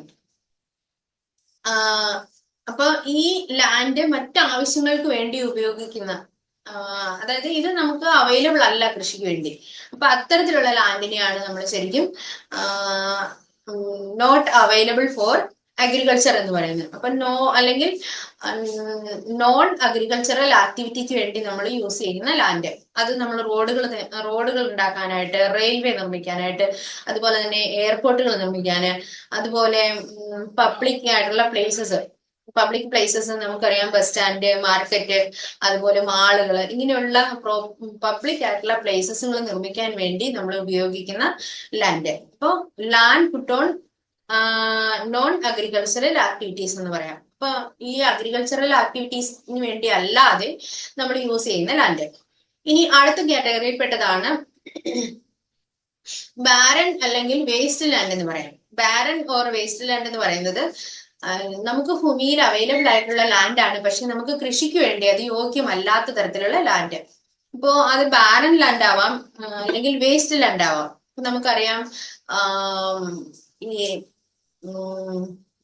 Speaker 1: അപ്പൊ ഈ ലാൻഡ് മറ്റു ആവശ്യങ്ങൾക്ക് വേണ്ടി ഉപയോഗിക്കുന്ന അതായത് ഇത് നമുക്ക് അവൈലബിൾ അല്ല കൃഷിക്ക് വേണ്ടി. അപ്പൊ അത്തരത്തിലുള്ള ലാൻഡിനെയാണ് നമ്മൾ ശരിക്കും നോട്ട് അവൈലബിൾ ഫോർ അഗ്രികൾച്ചർ എന്ന് പറയുന്നത്. അപ്പൊ അല്ലെങ്കിൽ നോൺ അഗ്രികൾച്ചറൽ ആക്ടിവിറ്റിക്ക് വേണ്ടി നമ്മൾ യൂസ് ചെയ്യുന്ന ലാൻഡ്, അത് നമ്മൾ റോഡുകൾ ഉണ്ടാക്കാനായിട്ട്, റെയിൽവേ നിർമ്മിക്കാനായിട്ട്, അതുപോലെ തന്നെ എയർപോർട്ടുകൾ നിർമ്മിക്കാന്, അതുപോലെ പബ്ലിക് ആയിട്ടുള്ള പബ്ലിക് പ്ലേസസ് നമുക്കറിയാം, ബസ് സ്റ്റാൻഡ്, മാർക്കറ്റ്, അതുപോലെ മാളുകൾ, ഇങ്ങനെയുള്ള പബ്ലിക് ആയിട്ടുള്ള പ്ലേസസുകൾ നിർമ്മിക്കാൻ വേണ്ടി നമ്മൾ ഉപയോഗിക്കുന്ന ലാൻഡ്. അപ്പോൾ land put on non agricultural activities എന്ന് പറയാം. അപ്പൊ ഈ അഗ്രികൾച്ചറൽ ആക്ടിവിറ്റീസിന് വേണ്ടി അല്ലാതെ നമ്മൾ യൂസ് ചെയ്യുന്ന ലാൻഡ്. ഇനി അടുത്ത കാറ്റഗറിയിൽ പെട്ടതാണ് ബാരൻ അല്ലെങ്കിൽ വേസ്റ്റ് ലാൻഡ് എന്ന് പറയാം. ബാരൻ ഓർ വേസ്റ്റ് ലാൻഡ് എന്ന് പറയുന്നത് നമുക്ക് ഭൂമിയിൽ അവൈലബിൾ ആയിട്ടുള്ള ലാൻഡ് ആണ്, പക്ഷെ നമുക്ക് കൃഷിക്ക് വേണ്ടി അത് യോഗ്യമല്ലാത്ത തരത്തിലുള്ള ലാൻഡ്. ഇപ്പോ അത് ബാരൻ ലാൻഡ് ആവാം, അല്ലെങ്കിൽ വേസ്റ്റ് ലാൻഡ് ആവാം. നമുക്കറിയാം ഈ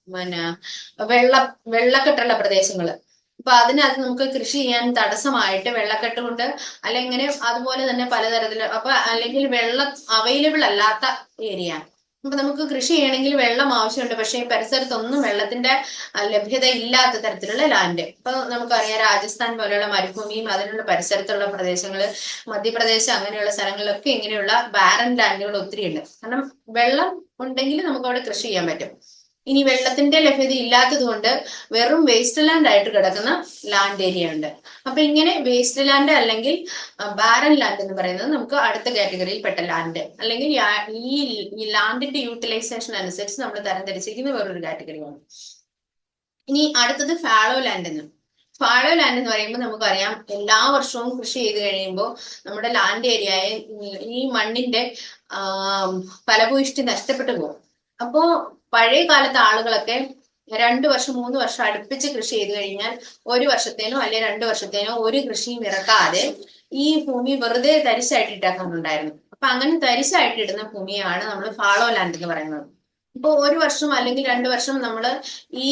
Speaker 1: പിന്നെ വെള്ളക്കെട്ടുള്ള പ്രദേശങ്ങള്, അപ്പൊ അതിനകത്ത് നമുക്ക് കൃഷി ചെയ്യാൻ തടസ്സമായിട്ട് വെള്ളക്കെട്ട് കൊണ്ട് അല്ലെങ്കിൽ അതുപോലെ തന്നെ പലതരത്തില് അല്ലെങ്കിൽ വെള്ളം അവൈലബിൾ അല്ലാത്ത ഏരിയ. അപ്പൊ നമുക്ക് കൃഷി ചെയ്യണമെങ്കിൽ വെള്ളം ആവശ്യമുണ്ട്, പക്ഷെ പരിസരത്തൊന്നും വെള്ളത്തിന്റെ ലഭ്യത ഇല്ലാത്ത തരത്തിലുള്ള ലാൻഡ്. ഇപ്പൊ നമുക്കറിയാം രാജസ്ഥാൻ പോലെയുള്ള മരുഭൂമിയും അതിനുള്ള പരിസരത്തുള്ള പ്രദേശങ്ങള്, മധ്യപ്രദേശ് അങ്ങനെയുള്ള സ്ഥലങ്ങളിലൊക്കെ ഇങ്ങനെയുള്ള ബാരൻ ലാൻഡുകൾ ഒത്തിരി ഉണ്ട്. കാരണം വെള്ളം ഉണ്ടെങ്കിൽ നമുക്ക് അവിടെ കൃഷി ചെയ്യാൻ പറ്റും. ഇനി വെള്ളത്തിന്റെ ലഭ്യത ഇല്ലാത്തത് കൊണ്ട് വെറും വേസ്റ്റ് ലാൻഡ് ആയിട്ട് കിടക്കുന്ന ലാൻഡ് ഏരിയ ഉണ്ട്. അപ്പൊ ഇങ്ങനെ വേസ്റ്റ് ലാൻഡ് അല്ലെങ്കിൽ ബാരൻ ലാൻഡ് എന്ന് പറയുന്നത് നമുക്ക് അടുത്ത കാറ്റഗറിയിൽ പെട്ട ലാൻഡ്, അല്ലെങ്കിൽ ഈ ലാൻഡിന്റെ യൂട്ടിലൈസേഷൻ അനുസരിച്ച് നമ്മൾ തരംതിരിച്ചിരിക്കുന്ന വേറൊരു കാറ്റഗറിയാണ്. ഇനി അടുത്തത് ഫാളോ ലാൻഡ് എന്ന്. ഫാളോ ലാൻഡ് എന്ന് പറയുമ്പോൾ നമുക്കറിയാം എല്ലാ വർഷവും കൃഷി ചെയ്ത് കഴിയുമ്പോൾ നമ്മുടെ ലാൻഡ് ഏരിയയെ ഈ മണ്ണിന്റെ ഫലഭൂയിഷ്ടി നഷ്ടപ്പെട്ടു പോകും. അപ്പോ പഴയ കാലത്തെ ആളുകളൊക്കെ 2 വർഷം 3 വർഷം അടുപ്പിച്ച് കൃഷി ചെയ്ത് കഴിഞ്ഞാൽ 1 വർഷത്തേനോ അല്ലെ 2 വർഷത്തേനോ ഒരു കൃഷിയും ഇറക്കാതെ ഈ ഭൂമി വെറുതെ തരിശായിട്ട് ഇട്ടാക്കാനുണ്ടായിരുന്നു. അപ്പൊ അങ്ങനെ തരിശായിട്ട് ഇടുന്ന ഭൂമിയാണ് നമ്മൾ ഫാളോ ലാൻഡ് എന്ന് പറയുന്നത്. ഇപ്പൊ ഒരു വർഷം അല്ലെങ്കിൽ 2 വർഷം നമ്മൾ ഈ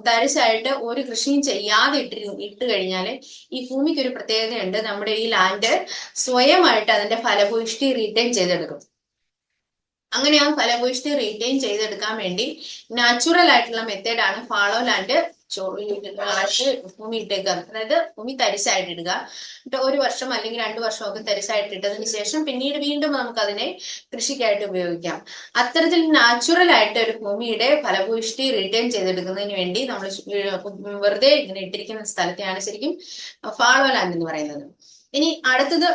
Speaker 1: തരിശായിട്ട് ഒരു കൃഷിയും ചെയ്യാതെ ഇട്ട് കഴിഞ്ഞാൽ ഈ ഭൂമിക്ക് ഒരു പ്രത്യേകതയുണ്ട്. നമ്മുടെ ഈ ലാൻഡ് സ്വയമായിട്ട് അതിന്റെ ഫലഭൂയിഷ്ടി റീറ്റെയിൻ ചെയ്തെടുക്കും. അങ്ങനെ ആ ഫലഭൂയിഷ്ടി റീറ്റെയിൻ ചെയ്തെടുക്കാൻ വേണ്ടി നാച്ചുറൽ ആയിട്ടുള്ള മെത്തേഡാണ് ഫാളോ ലാൻഡ് ഭൂമി ഇട്ടേക്കുക. അതായത് ഭൂമി തരിശായിട്ട് ഇടുക. എന്നിട്ട് ഒരു വർഷം അല്ലെങ്കിൽ 2 വർഷമൊക്കെ തരിശായിട്ട് ഇട്ടതിന് ശേഷം പിന്നീട് വീണ്ടും നമുക്ക് അതിനെ കൃഷിക്കായിട്ട് ഉപയോഗിക്കാം. അത്തരത്തിൽ നാച്ചുറൽ ആയിട്ട് ഒരു ഭൂമിയുടെ ഫലഭൂയിഷ്ടി റീറ്റെയിൻ ചെയ്തെടുക്കുന്നതിന് വേണ്ടി നമ്മൾ വെറുതെ ഇങ്ങനെ ഇട്ടിരിക്കുന്ന സ്ഥലത്തെയാണ് ശരിക്കും ഫാളോ ലാൻഡ് എന്ന് പറയുന്നത്. ഇനി അടുത്തത്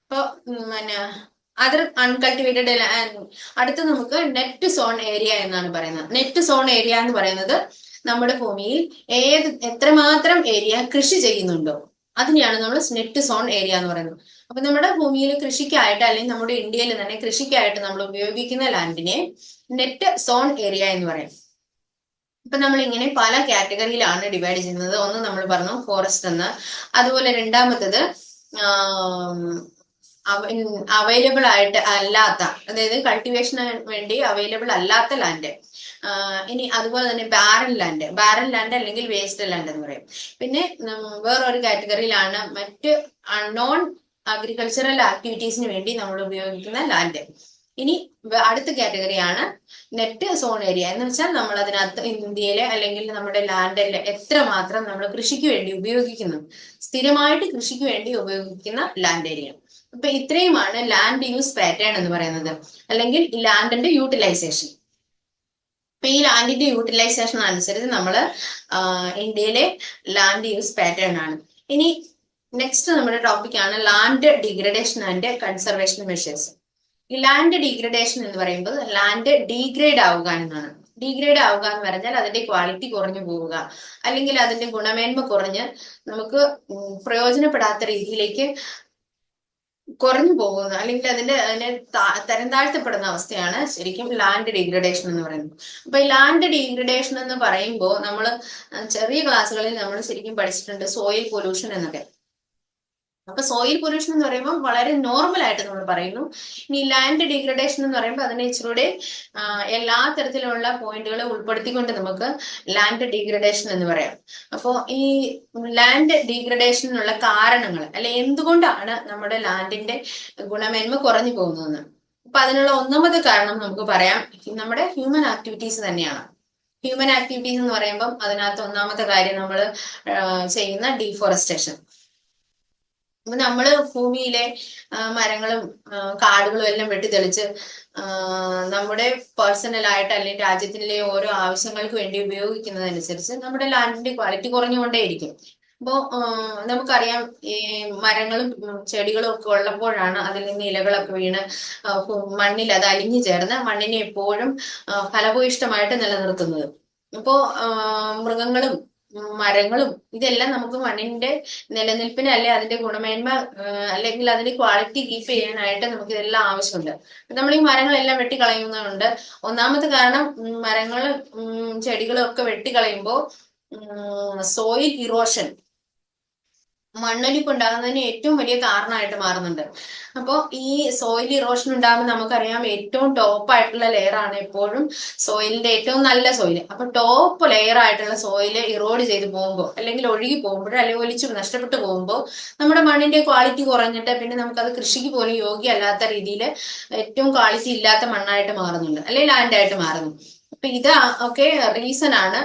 Speaker 1: ഇപ്പൊ പിന്നെ അതർ അൺകൾട്ടിവേറ്റഡ് അടുത്ത് നമുക്ക് നെറ്റ് സോൺ ഏരിയ എന്നാണ് പറയുന്നത്. നെറ്റ് സോൺ ഏരിയ എന്ന് പറയുന്നത് നമ്മുടെ ഭൂമിയിൽ എത്രമാത്രം ഏരിയ കൃഷി ചെയ്യുന്നുണ്ടോ അതിനെയാണ് നമ്മൾ നെറ്റ് സോൺ ഏരിയ എന്ന് പറയുന്നത്. അപ്പൊ നമ്മുടെ ഭൂമിയിൽ കൃഷിക്കായിട്ട് അല്ലെങ്കിൽ നമ്മുടെ ഇന്ത്യയിൽ തന്നെ കൃഷിക്കായിട്ട് നമ്മൾ ഉപയോഗിക്കുന്ന ലാൻഡിനെ നെറ്റ് സോൺ ഏരിയ എന്ന് പറയും. ഇപ്പൊ നമ്മൾ ഇങ്ങനെ പല കാറ്റഗറിയിലാണ് ഡിവൈഡ് ചെയ്യുന്നത്. ഒന്ന് നമ്മൾ പറഞ്ഞു ഫോറസ്റ്റ് എന്ന്, അതുപോലെ രണ്ടാമത്തത് അവൈലബിൾ ആയിട്ട് അല്ലാത്ത, അതായത് കൾട്ടിവേഷന് വേണ്ടി അവൈലബിൾ അല്ലാത്ത ലാൻഡ്. ഇനി അതുപോലെ തന്നെ ബാരൻ ലാൻഡ് അല്ലെങ്കിൽ വേസ്റ്റ് ലാൻഡ് എന്ന് പറയും. പിന്നെ വേറൊരു കാറ്റഗറിയിലാണ് മറ്റ് നോൺ അഗ്രികൾച്ചറൽ ആക്ടിവിറ്റീസിന് വേണ്ടി നമ്മൾ ഉപയോഗിക്കുന്ന ലാൻഡ്. ഇനി അടുത്ത കാറ്റഗറിയാണ് നെറ്റ് സോൺ ഏരിയ എന്ന് വെച്ചാൽ നമ്മൾ അതിനകത്ത് ഇന്ത്യയിലെ അല്ലെങ്കിൽ നമ്മുടെ ലാൻഡിലെ എത്രമാത്രം നമ്മൾ കൃഷിക്ക് വേണ്ടി ഉപയോഗിക്കുന്നു, സ്ഥിരമായിട്ട് കൃഷിക്ക് വേണ്ടി ഉപയോഗിക്കുന്ന ലാൻഡ് ഏരിയ. അപ്പൊ ഇത്രയുമാണ് ലാൻഡ് യൂസ് പാറ്റേൺ എന്ന് പറയുന്നത്, അല്ലെങ്കിൽ ലാൻഡിന്റെ യൂട്ടിലൈസേഷൻ. അപ്പൊ ഈ ലാൻഡിന്റെ യൂട്ടിലൈസേഷൻ അനുസരിച്ച് നമ്മൾ ഇന്ത്യയിലെ ലാൻഡ് യൂസ് പാറ്റേൺ ആണ്. ഇനി നെക്സ്റ്റ് നമ്മുടെ ടോപ്പിക്കാണ് land degradation and conservation measures. ഈ ലാൻഡ് ഡിഗ്രഡേഷൻ എന്ന് പറയുമ്പോൾ ലാൻഡ് ഡീഗ്രേഡ് ആവുക എന്നാണ്. ഡീഗ്രേഡ് ആവുക എന്ന് പറഞ്ഞാൽ അതിന്റെ ക്വാളിറ്റി കുറഞ്ഞു പോവുക, അല്ലെങ്കിൽ അതിന്റെ ഗുണമേന്മ കുറഞ്ഞ് നമുക്ക് പ്രയോജനപ്പെടാത്ത രീതിയിലേക്ക് കുറഞ്ഞു പോകുന്ന, അല്ലെങ്കിൽ അതിനെ തരം താഴ്ത്തപ്പെടുന്ന അവസ്ഥയാണ് ശരിക്കും ലാൻഡ് ഡീഗ്രഡേഷൻ എന്ന് പറയുന്നത്. അപ്പൊ ഈ ലാൻഡ് ഡീഗ്രഡേഷൻ എന്ന് പറയുമ്പോൾ നമ്മൾ ചെറിയ ക്ലാസ്സുകളിൽ നമ്മൾ ശരിക്കും പഠിച്ചിട്ടുണ്ട് സോയിൽ പൊല്യൂഷൻ എന്നൊക്കെ. അപ്പൊ സോയിൽ പൊല്യൂഷൻ എന്ന് പറയുമ്പോൾ വളരെ നോർമൽ ആയിട്ട് നമ്മൾ പറയുന്നു. ഇനി ലാൻഡ് ഡീഗ്രഡേഷൻ എന്ന് പറയുമ്പോൾ അതിനെ ഇച്ചിലൂടെ എല്ലാ തരത്തിലുള്ള പോയിന്റുകളെ ഉൾപ്പെടുത്തിക്കൊണ്ട് നമുക്ക് ലാൻഡ് ഡീഗ്രഡേഷൻ എന്ന് പറയാം. അപ്പോൾ ഈ ലാൻഡ് ഡീഗ്രഡേഷനുള്ള കാരണങ്ങൾ, അല്ലെ എന്തുകൊണ്ടാണ് നമ്മുടെ ലാൻഡിന്റെ ഗുണമേന്മ കുറഞ്ഞു പോകുന്നതെന്ന്. അപ്പൊ അതിനുള്ള ഒന്നാമത്തെ കാരണം നമുക്ക് പറയാം നമ്മുടെ ഹ്യൂമൻ ആക്ടിവിറ്റീസ് തന്നെയാണ്. ഹ്യൂമൻ ആക്ടിവിറ്റീസ് എന്ന് പറയുമ്പോൾ അതിനകത്ത് ഒന്നാമത്തെ കാര്യം നമ്മൾ ചെയ്യുന്ന ഡീഫോറസ്റ്റേഷൻ. നമ്മള് ഭൂമിയിലെ മരങ്ങളും കാടുകളും എല്ലാം വെട്ടിത്തെളിച്ച് നമ്മുടെ പേഴ്സണൽ ആയിട്ട് അല്ലെങ്കിൽ രാജ്യത്തിലെ ഓരോ ആവശ്യങ്ങൾക്ക് വേണ്ടി ഉപയോഗിക്കുന്നതനുസരിച്ച് നമ്മുടെ ലാൻഡിന്റെ ക്വാളിറ്റി കുറഞ്ഞുകൊണ്ടേയിരിക്കും. അപ്പോ നമുക്കറിയാം ഈ മരങ്ങളും ചെടികളും ഒക്കെ ഉള്ളപ്പോഴാണ് അതിൽ നിന്ന് ഇലകളൊക്കെ വീണ് മണ്ണിൽ അത് അലിഞ്ഞു ചേർന്ന് മണ്ണിനെ എപ്പോഴും ഫലഭൂയിഷ്ടമായിട്ട് നിലനിർത്തുന്നത്. അപ്പോ മൃഗങ്ങളും മരങ്ങളും ഇതെല്ലാം നമുക്ക് മണ്ണിന്റെ നിലനിൽപ്പിന് അല്ലെ അതിന്റെ ഗുണമേന്മ അല്ലെങ്കിൽ അതിന്റെ ക്വാളിറ്റി കീപ്പ് ചെയ്യാനായിട്ട് നമുക്ക് ഇതെല്ലാം ആവശ്യമുണ്ട്. നമ്മൾ ഈ മരങ്ങളെല്ലാം വെട്ടിക്കളയുന്നതുകൊണ്ട് ഒന്നാമത്തെ കാരണം മരങ്ങളും ചെടികളും ഒക്കെ വെട്ടിക്കളയുമ്പോൾ സോയിൽ ഇറോഷൻ, മണ്ണൊലിപ്പ് ഉണ്ടാകുന്നതിന് ഏറ്റവും വലിയ കാരണമായിട്ട് മാറുന്നുണ്ട്. അപ്പോൾ ഈ സോയിൽ ഇറോഷൻ ഉണ്ടാകുമ്പോൾ നമുക്കറിയാം ഏറ്റവും ടോപ്പ് ആയിട്ടുള്ള ലെയർ ആണ് എപ്പോഴും സോയിലിന്റെ ഏറ്റവും നല്ല സോയിൽ. അപ്പൊ ടോപ്പ് ലെയർ ആയിട്ടുള്ള സോയില് ഇറോഡ് ചെയ്ത് പോകുമ്പോൾ അല്ലെങ്കിൽ ഒഴുകി പോകുമ്പോൾ അല്ലെങ്കിൽ ഒലിച്ചു നഷ്ടപ്പെട്ടു പോകുമ്പോൾ നമ്മുടെ മണ്ണിന്റെ ക്വാളിറ്റി കുറഞ്ഞിട്ട് പിന്നെ നമുക്കത് കൃഷിക്ക് പോലും യോഗ്യമല്ലാത്ത രീതിയിൽ ഏറ്റവും ക്വാളിറ്റി ഇല്ലാത്ത മണ്ണായിട്ട് മാറുന്നുണ്ട്, അല്ലെങ്കിൽ ലാൻഡായിട്ട് മാറുന്നു. അപ്പൊ ഇത് ഒക്കെ റീസൺ ആണ്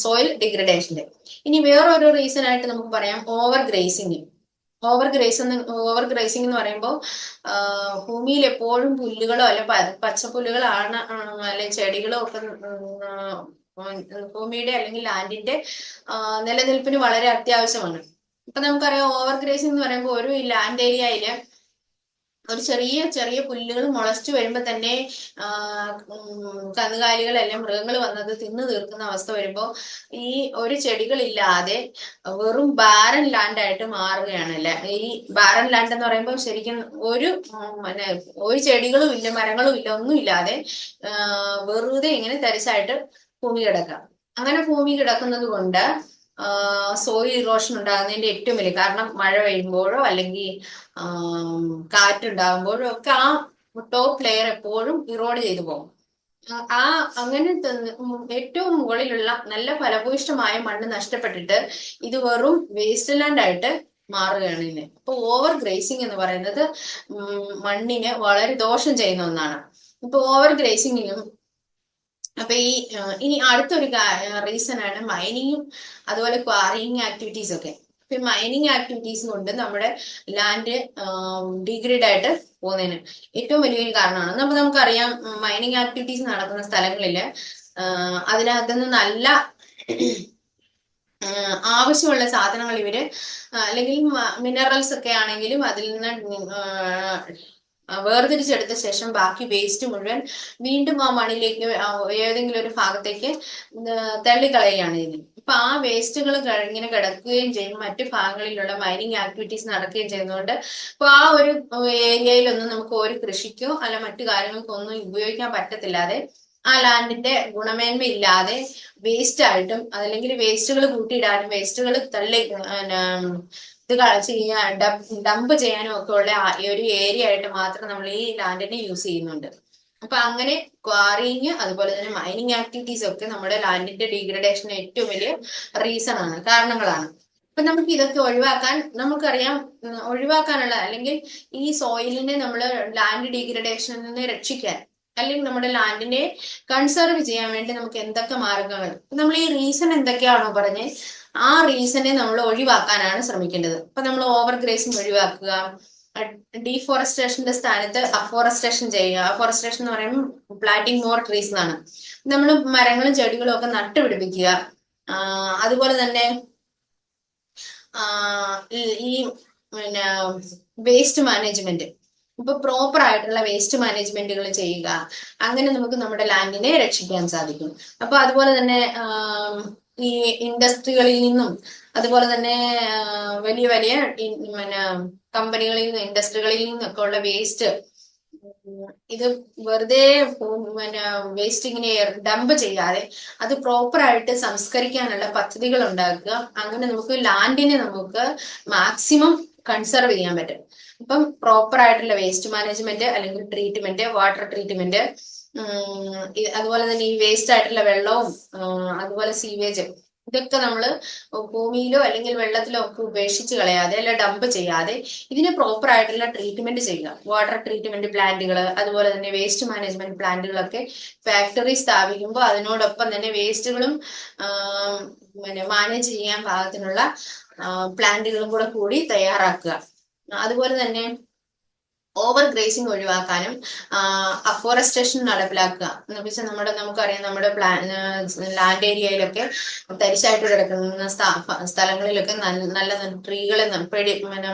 Speaker 1: സോയിൽ ഡിഗ്രഡേഷന്റെ. ഇനി വേറൊരു റീസൺ ആയിട്ട് നമുക്ക് പറയാം ഓവർ ഗ്രേസിങ്. ഓവർ ഗ്രേസിങ് എന്ന് പറയുമ്പോൾ ഭൂമിയിൽ എപ്പോഴും പുല്ലുകളോ അല്ലെ പച്ചപ്പുല്ലുകളാണ് അല്ലെ ചെടികളോ ഒക്കെ ഭൂമിയുടെ അല്ലെങ്കിൽ ലാൻഡിന്റെ നിലനിൽപ്പിന് വളരെ അത്യാവശ്യമാണ്. ഇപ്പൊ നമുക്കറിയാം ഓവർ ഗ്രേസിംഗ് എന്ന് പറയുമ്പോൾ ഒരു ലാൻഡ് ഏരിയയില് ഒരു ചെറിയ ചെറിയ പുല്ലുകൾ മുളച്ചു വരുമ്പോൾ തന്നെ കന്നുകാലികളെല്ലാം മൃഗങ്ങൾ വന്നത് തിന്നു തീർക്കുന്ന അവസ്ഥ വരുമ്പോൾ ഈ ഒരു ചെടികളില്ലാതെ വെറും ബാരൻ ലാൻഡ് ആയിട്ട് മാറുകയാണ്. അല്ലെ ഈ ബാരൻ ലാൻഡ് എന്ന് പറയുമ്പോൾ ശരിക്കും ഒരു ചെടികളും ഇല്ല, മരങ്ങളും ഇല്ല, ഒന്നും ഇല്ലാതെ വെറുതെ ഇങ്ങനെ തരിശായിട്ട് ഭൂമി കിടക്കാം. അങ്ങനെ ഭൂമി കിടക്കുന്നത് കൊണ്ട് സോയിൽ ഇറോഷൻ ഉണ്ടാകുന്നതിന്റെ ഏറ്റവും വലിയ കാരണം മഴ പെയ്യുമ്പോഴോ അല്ലെങ്കിൽ കാറ്റുണ്ടാകുമ്പോഴോ ഒക്കെ ആ ടോപ്പ് ലെയർ എപ്പോഴും ഇറോഡ് ചെയ്തു പോകും. അങ്ങനെ ഏറ്റവും മുകളിലുള്ള നല്ല ഫലഭൂയിഷ്ടമായ മണ്ണ് നഷ്ടപ്പെട്ടിട്ട് ഇത് വെറും വേസ്റ്റ് ലാൻഡ് ആയിട്ട് മാറുകയാണ് ഇതിന്. അപ്പൊ ഓവർ ഗ്രേസിംഗ് എന്ന് പറയുന്നത് മണ്ണിന് വളരെ ദോഷം ചെയ്യുന്ന ഒന്നാണ്. ഇപ്പൊ ഓവർ ഗ്രേസിംഗിനും അപ്പൊ ഇനി അടുത്തൊരു റീസൺ ആണ് മൈനിങ്ങും അതുപോലെ ക്വാറിയിങ് ആക്ടിവിറ്റീസ് ഒക്കെ. ഇപ്പൊ മൈനിങ് ആക്ടിവിറ്റീസ് കൊണ്ട് നമ്മുടെ ലാൻഡ് ഡിഗ്രേഡ് ആയിട്ട് പോകുന്നതിന് ഏറ്റവും വലിയൊരു കാരണമാണ്. നമുക്കറിയാം മൈനിങ് ആക്ടിവിറ്റീസ് നടക്കുന്ന സ്ഥലങ്ങളില് അതിനകത്തുനിന്ന് നല്ല ആവശ്യമുള്ള സാധനങ്ങൾ ഇവര് അല്ലെങ്കിൽ മിനറൽസ് ഒക്കെ ആണെങ്കിലും അതിൽ നിന്ന് വേർതിരിച്ചെടുത്ത ശേഷം ബാക്കി വേസ്റ്റ് മുഴുവൻ വീണ്ടും ആ മണ്ണിലേക്ക് ഏതെങ്കിലും ഒരു ഭാഗത്തേക്ക് തള്ളിക്കളയുകയാണ് ചെയ്യുന്നത്. അപ്പൊ ആ വേസ്റ്റുകൾ ഇങ്ങനെ കിടക്കുകയും ചെയ്യും, മറ്റു ഭാഗങ്ങളിലുള്ള മൈനിങ് ആക്ടിവിറ്റീസ് നടക്കുകയും ചെയ്യുന്നതുകൊണ്ട് ഇപ്പൊ ആ ഒരു ഏരിയയിലൊന്നും നമുക്ക് ഒരു കൃഷിക്കോ അല്ല മറ്റു കാര്യങ്ങൾക്കോ ഒന്നും ഉപയോഗിക്കാൻ പറ്റത്തില്ലാതെ ആ ലാൻഡിന്റെ ഗുണമേന്മ ഇല്ലാതെ വേസ്റ്റ് ആയിട്ടും അതല്ലെങ്കിൽ വേസ്റ്റുകൾ കൂട്ടിയിടാനും വേസ്റ്റുകൾ തള്ളി ഇത് ചെയ്യാൻ ഡംപ് ചെയ്യാനും ഒക്കെ ഉള്ള ഒരു ഏരിയ ആയിട്ട് മാത്രം നമ്മൾ ഈ ലാൻഡിനെ യൂസ് ചെയ്യുന്നുണ്ട്. അപ്പൊ അങ്ങനെ ക്വാറിങ് അതുപോലെ തന്നെ മൈനിങ് ആക്ടിവിറ്റീസ് ഒക്കെ നമ്മുടെ ലാൻഡിന്റെ ഡീഗ്രഡേഷന് ഏറ്റവും വലിയ റീസൺ ആണ്, കാരണങ്ങളാണ്. അപ്പൊ നമുക്ക് ഇതൊക്കെ ഒഴിവാക്കാൻ നമുക്കറിയാം, ഒഴിവാക്കാനുള്ള അല്ലെങ്കിൽ ഈ സോയിലിനെ നമ്മൾ ലാൻഡ് ഡീഗ്രഡേഷനിൽ നിന്ന് രക്ഷിക്കാൻ അല്ലെങ്കിൽ നമ്മുടെ ലാൻഡിനെ കൺസർവ് ചെയ്യാൻ വേണ്ടി നമുക്ക് എന്തൊക്കെ മാർഗങ്ങൾ, നമ്മൾ ഈ റീസൺ എന്തൊക്കെയാണോ പറഞ്ഞ് ആ റീസണെ നമ്മൾ ഒഴിവാക്കാനാണ് ശ്രമിക്കേണ്ടത്. അപ്പൊ നമ്മൾ ഓവർ ഗ്രേസിംഗ് ഒഴിവാക്കുക, ഡീഫോറസ്റ്റേഷന്റെ സ്ഥാനത്ത് അഫോറസ്റ്റേഷൻ ചെയ്യുക. അഫോറസ്റ്റേഷൻ എന്ന് പറയുമ്പോൾ പ്ലാന്റിങ് മോർ ട്രീസ് എന്നാണ്. നമ്മൾ മരങ്ങളും ചെടികളും ഒക്കെ നട്ടുപിടിപ്പിക്കുക. അതുപോലെ തന്നെ ഈ പിന്നെ വേസ്റ്റ് മാനേജ്മെന്റ്, ഇപ്പൊ പ്രോപ്പർ ആയിട്ടുള്ള വേസ്റ്റ് മാനേജ്മെന്റുകൾ ചെയ്യുക. അങ്ങനെ നമുക്ക് നമ്മുടെ ലാൻഡിനെ രക്ഷിക്കാൻ സാധിക്കും. അപ്പൊ അതുപോലെ തന്നെ ഈ ഇൻഡസ്ട്രികളിൽ നിന്നും അതുപോലെ തന്നെ വലിയ വലിയ പിന്നെ കമ്പനികളിൽ നിന്നും ഇൻഡസ്ട്രികളിൽ നിന്നൊക്കെ ഉള്ള വേസ്റ്റ് ഇത് വെറുതെ പിന്നെ വേസ്റ്റ് ഇങ്ങനെ ഡംപ് ചെയ്യാതെ അത് പ്രോപ്പർ ആയിട്ട് സംസ്കരിക്കാനുള്ള പദ്ധതികൾ ഉണ്ടാക്കുക. അങ്ങനെ നമുക്ക് ലാൻഡിനെ നമുക്ക് മാക്സിമം കൺസർവ് ചെയ്യാൻ പറ്റും. ഇപ്പം പ്രോപ്പർ ആയിട്ടുള്ള വേസ്റ്റ് മാനേജ്മെന്റ് അല്ലെങ്കിൽ ട്രീറ്റ്മെന്റ്, വാട്ടർ ട്രീറ്റ്മെന്റ്, അതുപോലെ തന്നെ ഈ വേസ്റ്റ് ആയിട്ടുള്ള വെള്ളവും അതുപോലെ സീവേജ് ഇതൊക്കെ നമ്മൾ ഭൂമിയിലോ അല്ലെങ്കിൽ വെള്ളത്തിലോ ഒക്കെ ഉപേക്ഷിച്ച് കളയാതെ അല്ല ഡംപ് ചെയ്യാതെ ഇതിന് പ്രോപ്പർ ആയിട്ടുള്ള ട്രീറ്റ്മെന്റ് ചെയ്യുക. വാട്ടർ ട്രീറ്റ്മെന്റ് പ്ലാന്റുകൾ അതുപോലെ തന്നെ വേസ്റ്റ് മാനേജ്മെന്റ് പ്ലാന്റുകളൊക്കെ ഫാക്ടറി സ്ഥാപിക്കുമ്പോൾ അതിനോടൊപ്പം തന്നെ വേസ്റ്റുകളും പിന്നെ മാനേജ് ചെയ്യാൻ പാകത്തിനുള്ള പ്ലാന്റുകളും കൂടി തയ്യാറാക്കുക. അതുപോലെ തന്നെ ഓവർ ഗ്രേസിംഗ് ഒഴിവാക്കാനും അഫോറസ്റ്റേഷൻ നടപ്പിലാക്കുക എന്ന് വെച്ചാൽ നമുക്കറിയാം നമ്മുടെ ലാൻഡ് ഏരിയയിലൊക്കെ തരിശായിട്ട് കിടക്കുന്ന സ്ഥലങ്ങളിലൊക്കെ നല്ല ട്രീകളെ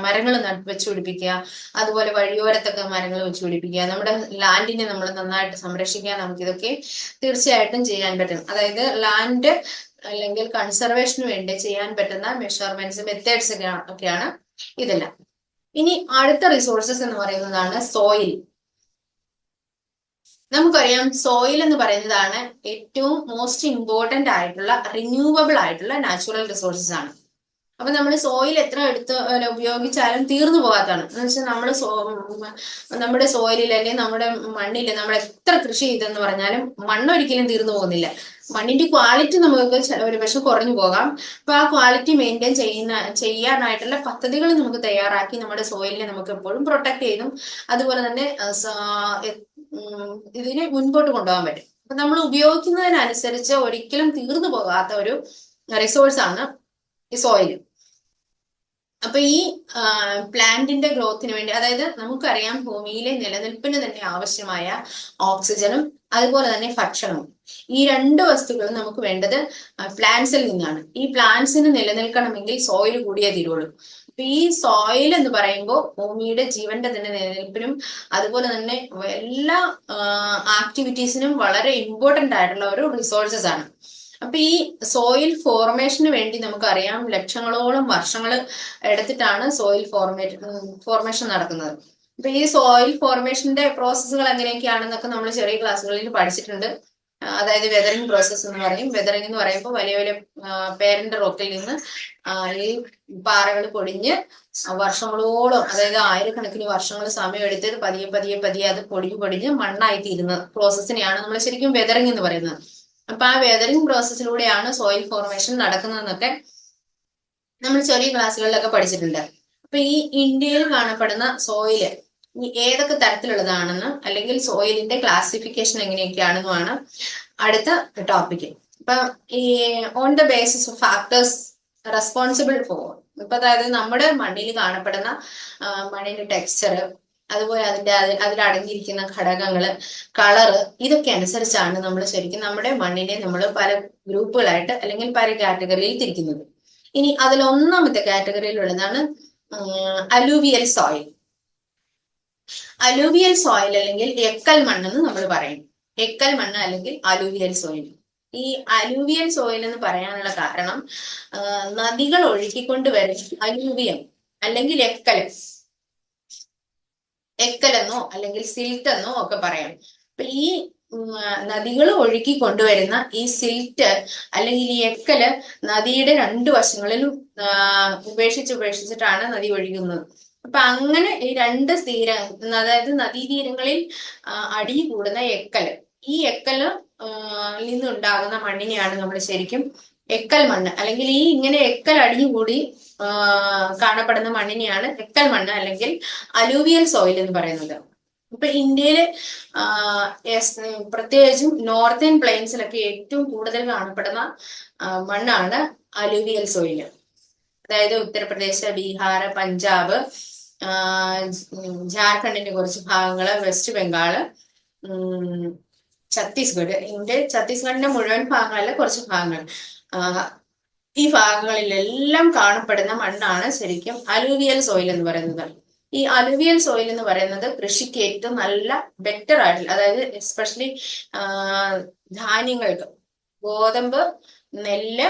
Speaker 1: മരങ്ങൾ വെച്ച് പിടിപ്പിക്കുക. അതുപോലെ വഴിയോരത്തൊക്കെ മരങ്ങൾ വെച്ച് പിടിപ്പിക്കുക. നമ്മുടെ ലാൻഡിനെ നമ്മൾ നന്നായിട്ട് സംരക്ഷിക്കാൻ നമുക്കിതൊക്കെ തീർച്ചയായിട്ടും ചെയ്യാൻ പറ്റും. അതായത് ലാൻഡ് അല്ലെങ്കിൽ കൺസർവേഷന് വേണ്ടി ചെയ്യാൻ പറ്റുന്ന മെഷർമെന്റ്സ്, മെത്തേഡ്സ് ഒക്കെയാണ് ഇതെല്ലാം. ഇനി അടുത്ത റിസോഴ്സസ് എന്ന് പറയുന്നതാണ് സോയിൽ. നമുക്കറിയാം സോയിൽ എന്ന് പറയുന്നതാണ് ഏറ്റവും മോസ്റ്റ് ഇമ്പോർട്ടന്റ് ആയിട്ടുള്ള റിന്യൂവബിൾ ആയിട്ടുള്ള നാച്ചുറൽ റിസോഴ്സസ് ആണ്. അപ്പൊ നമ്മൾ സോയിൽ എത്ര ഉപയോഗിച്ചാലും തീർന്നു പോകാത്തതാണ്. എന്ന് വെച്ചാൽ നമ്മുടെ സോയിലിൽ അല്ലെങ്കിൽ നമ്മുടെ മണ്ണിൽ നമ്മൾ എത്ര കൃഷി ചെയ്തെന്ന് പറഞ്ഞാലും മണ്ണൊരിക്കലും തീർന്നു പോകുന്നില്ല. മണ്ണിന്റെ ക്വാളിറ്റി നമുക്ക് ഒരു പക്ഷെ കുറഞ്ഞു പോകാം. അപ്പൊ ആ ക്വാളിറ്റി മെയിൻറ്റെയിൻ ചെയ്യാനായിട്ടുള്ള പദ്ധതികൾ നമുക്ക് തയ്യാറാക്കി നമ്മുടെ സോയിലിനെ നമുക്ക് എപ്പോഴും പ്രൊട്ടക്ട് ചെയ്തും അതുപോലെ തന്നെ ഇതിനെ മുൻപോട്ട് കൊണ്ടുപോകാൻ പറ്റും. അപ്പൊ നമ്മൾ ഉപയോഗിക്കുന്നതിനനുസരിച്ച് ഒരിക്കലും തീർന്നു പോകാത്ത ഒരു റിസോഴ്സ് ആണ് ഈ സോയിൽ. അപ്പൊ ഈ പ്ലാന്റിന്റെ ഗ്രോത്തിന് വേണ്ടി, അതായത് നമുക്കറിയാം ഭൂമിയിലെ നിലനിൽപ്പിന് തന്നെ ആവശ്യമായ ഓക്സിജനും അതുപോലെ തന്നെ ഭക്ഷണവും, ഈ രണ്ട് വസ്തുക്കളും നമുക്ക് വേണ്ടത് പ്ലാന്റ്സിൽ നിന്നാണ്. ഈ പ്ലാന്റ്സിന് നിലനിൽക്കണമെങ്കിൽ സോയിൽ കൂടിയേ തീരുള്ളൂ. അപ്പൊ ഈ സോയിൽ എന്ന് പറയുമ്പോൾ ഭൂമിയുടെ ജീവന്റെ തന്നെ നിലനിൽപ്പിനും അതുപോലെ തന്നെ എല്ലാ ആക്ടിവിറ്റീസിനും വളരെ ഇമ്പോർട്ടന്റ് ആയിട്ടുള്ള ഒരു റിസോഴ്സസ് ആണ്. അപ്പൊ ഈ സോയിൽ ഫോർമേഷന് വേണ്ടി നമുക്കറിയാം ലക്ഷങ്ങളോളം വർഷങ്ങൾ എടുത്തിട്ടാണ് സോയിൽ ഫോർമേഷൻ നടക്കുന്നത്. അപ്പൊ ഈ സോയിൽ ഫോർമേഷന്റെ പ്രോസസ്സുകൾ എങ്ങനെയൊക്കെയാണെന്നൊക്കെ നമ്മൾ ചെറിയ ക്ലാസ്സുകളിൽ പഠിച്ചിട്ടുണ്ട്. അതായത് വെതറിംഗ് പ്രോസസ്സ് എന്ന് പറയും. വെതറിംഗ് എന്ന് പറയുമ്പോൾ വലിയ വലിയ പേരന്റ് റോക്കിൽ നിന്ന് ഈ പാറകൾ പൊടിഞ്ഞ് വർഷങ്ങളോളം, അതായത് ആയിരക്കണക്കിന് വർഷങ്ങൾ സമയമെടുത്ത് പതിയെ പതിയെ പതിയെ അത് പൊടിഞ്ഞ് മണ്ണായി തീരുന്ന പ്രോസസ്സിനെയാണ് നമ്മൾ ശരിക്കും വെതറിംഗ് എന്ന് പറയുന്നത്. അപ്പൊ ആ വെതറിംഗ് പ്രോസസ്സിലൂടെയാണ് സോയിൽ ഫോർമേഷൻ നടക്കുന്നതെന്നൊക്കെ നമ്മൾ ചെറിയ ക്ലാസ്സുകളിലൊക്കെ പഠിച്ചിട്ടുണ്ട്. അപ്പൊ ഈ ഇന്ത്യയിൽ കാണപ്പെടുന്ന സോയില് ഏതൊക്കെ തരത്തിലുള്ളതാണെന്ന്, അല്ലെങ്കിൽ സോയിലിന്റെ ക്ലാസിഫിക്കേഷൻ എങ്ങനെയൊക്കെയാണെന്നുമാണ് അടുത്ത ടോപ്പിക്. ഇപ്പൊ ഈ on the basis of factors responsible for, ഇപ്പൊ അതായത് നമ്മുടെ മണ്ണിൽ കാണപ്പെടുന്ന മണ്ണിന്റെ ടെക്സ്ചർ, അതുപോലെ അതിലടങ്ങിയിരിക്കുന്ന ഘടകങ്ങള്, കളറ്, ഇതൊക്കെ അനുസരിച്ചാണ് നമ്മൾ ശരിക്കും നമ്മുടെ മണ്ണിനെ നമ്മൾ പല ഗ്രൂപ്പുകളായിട്ട് അല്ലെങ്കിൽ പല കാറ്റഗറിയിൽ തിരിക്കുന്നത്. ഇനി അതിൽ ഒന്നാമത്തെ കാറ്റഗറിയിലുള്ളതാണ് അലൂവിയൽ സോയിൽ. അലൂവിയൽ സോയിൽ അല്ലെങ്കിൽ എക്കൽ മണ്ണെന്ന് നമ്മൾ പറയും. എക്കൽ മണ്ണ് അല്ലെങ്കിൽ അലൂവിയൽ സോയിൽ. ഈ അലൂവിയൽ സോയിൽ എന്ന് പറയാനുള്ള കാരണം നദികൾ ഒഴുക്കിക്കൊണ്ട് വരും അലൂവിയം അല്ലെങ്കിൽ എക്കലെന്നോ അല്ലെങ്കിൽ സിൽറ്റ് എന്നോ ഒക്കെ പറയാം. അപ്പൊ ഈ നദികൾ ഒഴുക്കി കൊണ്ടുവരുന്ന ഈ സിൽറ്റ് അല്ലെങ്കിൽ ഈ എക്കല് നദിയുടെ രണ്ടു വശങ്ങളിലും ഉപേക്ഷിച്ചിട്ടാണ് നദി ഒഴുകുന്നത്. അപ്പൊ അങ്ങനെ ഈ രണ്ട് അതായത് നദീതീരങ്ങളിൽ അടിഞ്ഞു കൂടുന്ന എക്കല്, ഈ എക്കല് നിന്നുണ്ടാകുന്ന മണ്ണിനെയാണ് നമ്മൾ ശരിക്കും എക്കൽ മണ്ണ്, അല്ലെങ്കിൽ ഈ ഇങ്ങനെ എക്കൽ അടിഞ്ഞുകൂടി കാണപ്പെടുന്ന മണ്ണിനെയാണ് എക്കൽ മണ്ണ് അല്ലെങ്കിൽ അലൂവിയൽ സോയിൽ എന്ന് പറയുന്നത്. ഇപ്പൊ ഇന്ത്യയില് പ്രത്യേകിച്ചും നോർത്തേൺ പ്ലെയിൻസിലൊക്കെ ഏറ്റവും കൂടുതൽ കാണപ്പെടുന്ന മണ്ണാണ് അലൂവിയൽ സോയിൽ. അതായത് ഉത്തർപ്രദേശ്, ബീഹാർ, പഞ്ചാബ്, ജാർഖണ്ഡിന്റെ കുറച്ച് ഭാഗങ്ങള്, വെസ്റ്റ് ബംഗാള്, ഛത്തീസ്ഗഡ്, ഛത്തീസ്ഗഡിന്റെ മുഴുവൻ ഭാഗങ്ങളിലെ കുറച്ച് ഭാഗങ്ങൾ, ഈ ഭാഗങ്ങളിലെല്ലാം കാണപ്പെടുന്ന മണ്ണാണ് ശരിക്കും അലൂവിയൽ സോയിൽ എന്ന് പറയുന്നത്. ഈ അലൂവിയൽ സോയിൽ എന്ന് പറയുന്നത് കൃഷിക്ക് ഏറ്റവും നല്ല ബെറ്റർ ആയിട്ടുള്ള, അതായത് എസ്പെഷ്യലി ധാന്യങ്ങൾക്ക്, ഗോതമ്പ്, നെല്ല്,